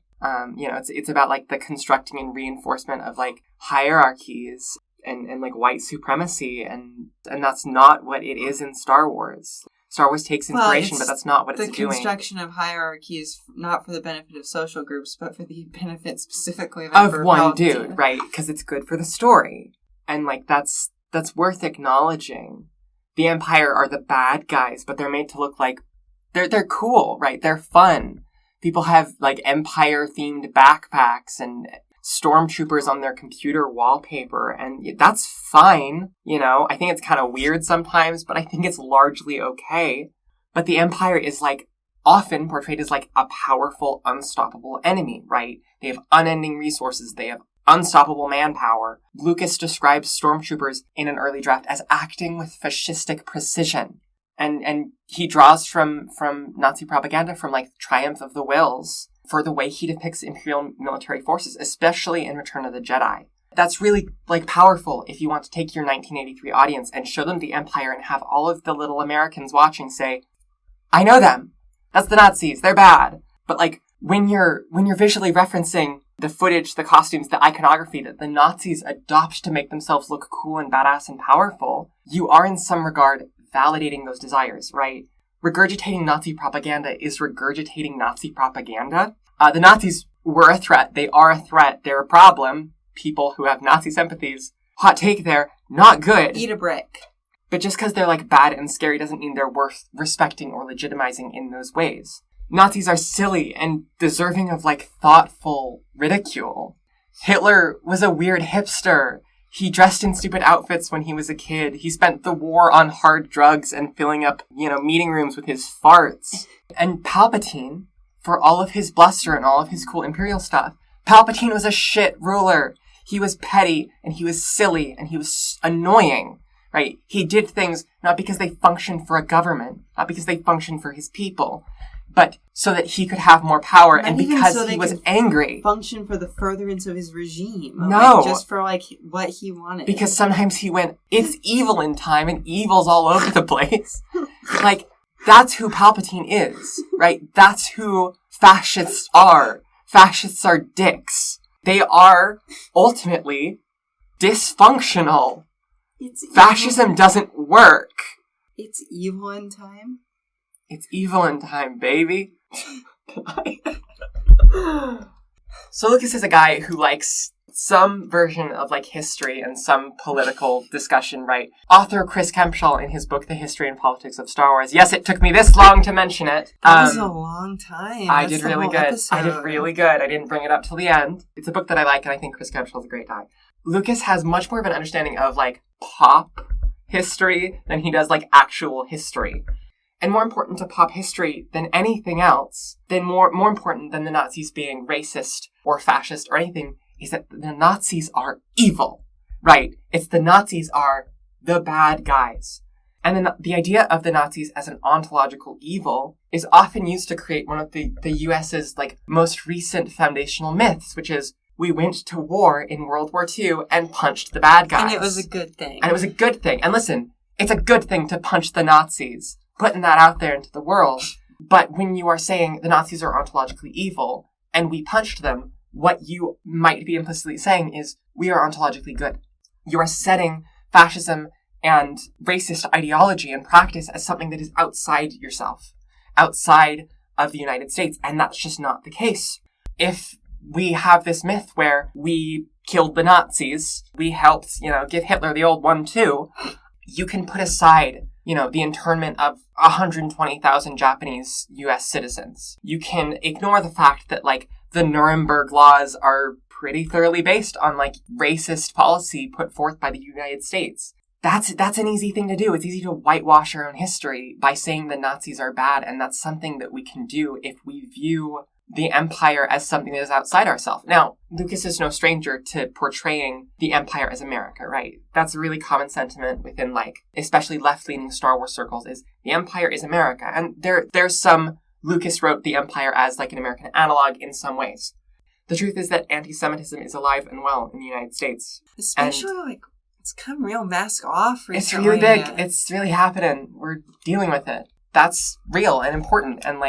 You know, it's about, like, the constructing and reinforcement of, like, hierarchies and like, white supremacy, and that's not what it is in Star Wars. Star Wars takes inspiration, but that's not what it's doing. The construction of hierarchies, not for the benefit of social groups, but for the benefit specifically of one dude, right? Because it's good for the story. And, like, that's worth acknowledging. The Empire are the bad guys, but they're made to look like they're cool, right? They're fun. People have, like, Empire-themed backpacks and stormtroopers on their computer wallpaper, and that's fine, you know? I think it's kind of weird sometimes, but I think it's largely okay. But the Empire is, like, often portrayed as like a powerful, unstoppable enemy, right? They have unending resources. They have unstoppable manpower. Lucas describes stormtroopers in an early draft as acting with fascistic precision. And he draws from Nazi propaganda, from like Triumph of the Wills, for the way he depicts Imperial military forces, especially in Return of the Jedi. That's really like powerful if you want to take your 1983 audience and show them the Empire and have all of the little Americans watching say, I know them. That's the Nazis. They're bad. But like when you're visually referencing the footage, the costumes, the iconography that the Nazis adopt to make themselves look cool and badass and powerful, you are in some regard validating those desires, right? Regurgitating Nazi propaganda is regurgitating Nazi propaganda. The Nazis were a threat. They are a threat. They're a problem. People who have Nazi sympathies, hot take there, not good. Eat a brick. But just because they're like bad and scary doesn't mean they're worth respecting or legitimizing in those ways. Nazis are silly and deserving of like thoughtful ridicule. Hitler was a weird hipster. He dressed in stupid outfits when he was a kid. He spent the war on hard drugs and filling up, meeting rooms with his farts. And Palpatine, for all of his bluster and all of his cool Imperial stuff, Palpatine was a shit ruler. He was petty, and he was silly, and he was annoying, right? He did things not because they functioned for a government, not because they functioned for his people, but so that he could have more power, and because he was angry. Function for the furtherance of his regime. No. Just for, what he wanted. Because sometimes he went, it's evil in time, and evil's all over the place. That's who Palpatine is, right? That's who fascists are. Fascists are dicks. They are ultimately dysfunctional. Fascism doesn't work. It's evil in time? It's evil in time, baby. So Lucas is a guy who likes some version of history and some political discussion, right? Author Chris Kempshall, in his book The History and Politics of Star Wars. Yes, it took me this long to mention it. That was a long time. I did really good. I did really good. I didn't bring it up till the end. It's a book that I like, and I think Chris Kempshall is a great guy. Lucas has much more of an understanding of pop history than he does actual history. And more important to pop history than anything else, more important than the Nazis being racist or fascist or anything, is that the Nazis are evil, right? It's the Nazis are the bad guys. And then the idea of the Nazis as an ontological evil is often used to create one of the US's most recent foundational myths, which is we went to war in World War II and punched the bad guys. And it was a good thing. And it was a good thing. And listen, it's a good thing to punch the Nazis, putting that out there into the world. But when you are saying the Nazis are ontologically evil and we punched them, what you might be implicitly saying is we are ontologically good. You are setting fascism and racist ideology and practice as something that is outside yourself, outside of the United States, and that's just not the case. If we have this myth where we killed the Nazis, we helped, give Hitler the old 1-2, you can put aside the internment of 120,000 Japanese U.S. citizens. You can ignore the fact that, the Nuremberg laws are pretty thoroughly based on, racist policy put forth by the United States. That's an easy thing to do. It's easy to whitewash our own history by saying the Nazis are bad, and that's something that we can do if we view the Empire as something that is outside ourselves. Now, Lucas is no stranger to portraying the Empire as America, right? That's a really common sentiment within, especially left-leaning Star Wars circles, is the Empire is America. And there's some Lucas wrote the Empire as an American analog in some ways. The truth is that anti-Semitism is alive and well in the United States. Especially, it's come real mask off recently. It's really big. It's really happening. We're dealing with it. That's real and important, and,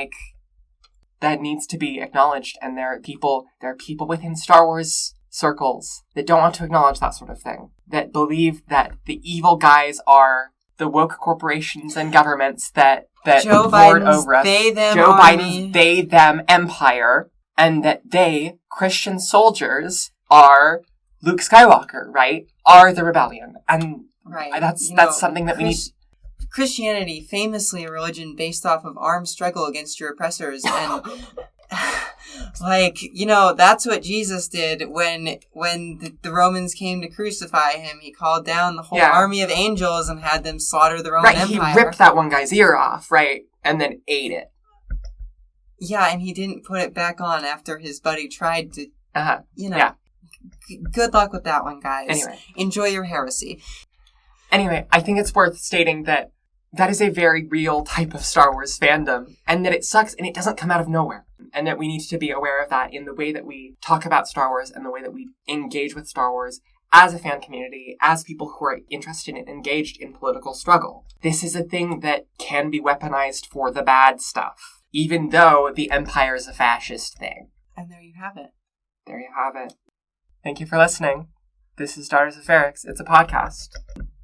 that needs to be acknowledged, and there are people within Star Wars circles that don't want to acknowledge that sort of thing, that believe that the evil guys are the woke corporations and governments that Joe lord Biden's over us. they, them Joe army. Biden's they, them empire, and that they, Christian soldiers, are Luke Skywalker, right? Are the rebellion. And right. that's something that we need. Christianity, famously a religion based off of armed struggle against your oppressors, and that's what Jesus did when the Romans came to crucify him. He called down the whole army of angels and had them slaughter the Roman Empire. He ripped that one guy's ear off, right, and then ate it. Yeah, and he didn't put it back on after his buddy tried to, Yeah. Good luck with that one, guys. Anyway. Enjoy your heresy. Anyway, I think it's worth stating that that is a very real type of Star Wars fandom, and that it sucks and it doesn't come out of nowhere. And that we need to be aware of that in the way that we talk about Star Wars and the way that we engage with Star Wars as a fan community, as people who are interested and engaged in political struggle. This is a thing that can be weaponized for the bad stuff, even though the Empire is a fascist thing. And there you have it. There you have it. Thank you for listening. This is Daughters of Ferrix. It's a podcast.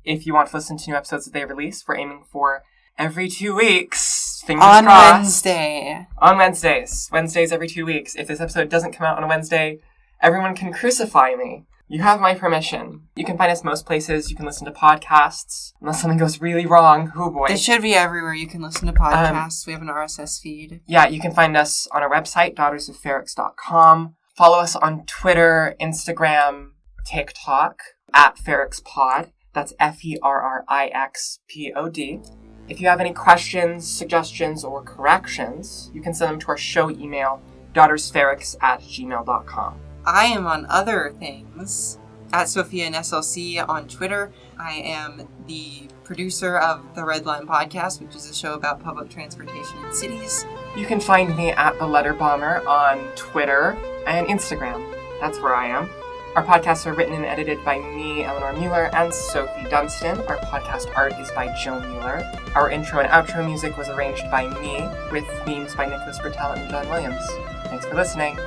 If you want to listen to new episodes that they release, we're aiming for every 2 weeks. Fingers on crossed. Wednesday. On Wednesdays. Wednesdays every 2 weeks. If this episode doesn't come out on a Wednesday, everyone can crucify me. You have my permission. You can find us most places. You can listen to podcasts. Unless something goes really wrong. Oh boy. It should be everywhere. You can listen to podcasts. We have an RSS feed. Yeah, you can find us on our website, daughtersofferrix.com. Follow us on Twitter, Instagram, TikTok, at FerrixPod. That's FerrixPod. If you have any questions, suggestions, or corrections, you can send them to our show email, daughtersferrix@gmail.com. I am on other things at Sophia and SLC on Twitter. I am the producer of the Red Line Podcast, which is a show about public transportation in cities. You can find me at The Letter Bomber on Twitter and Instagram. That's where I am. Our podcasts are written and edited by me, Eleanor Mueller, and Sophie Dunstan. Our podcast art is by Joe Mueller. Our intro and outro music was arranged by me, with themes by Nicholas Bertel and John Williams. Thanks for listening.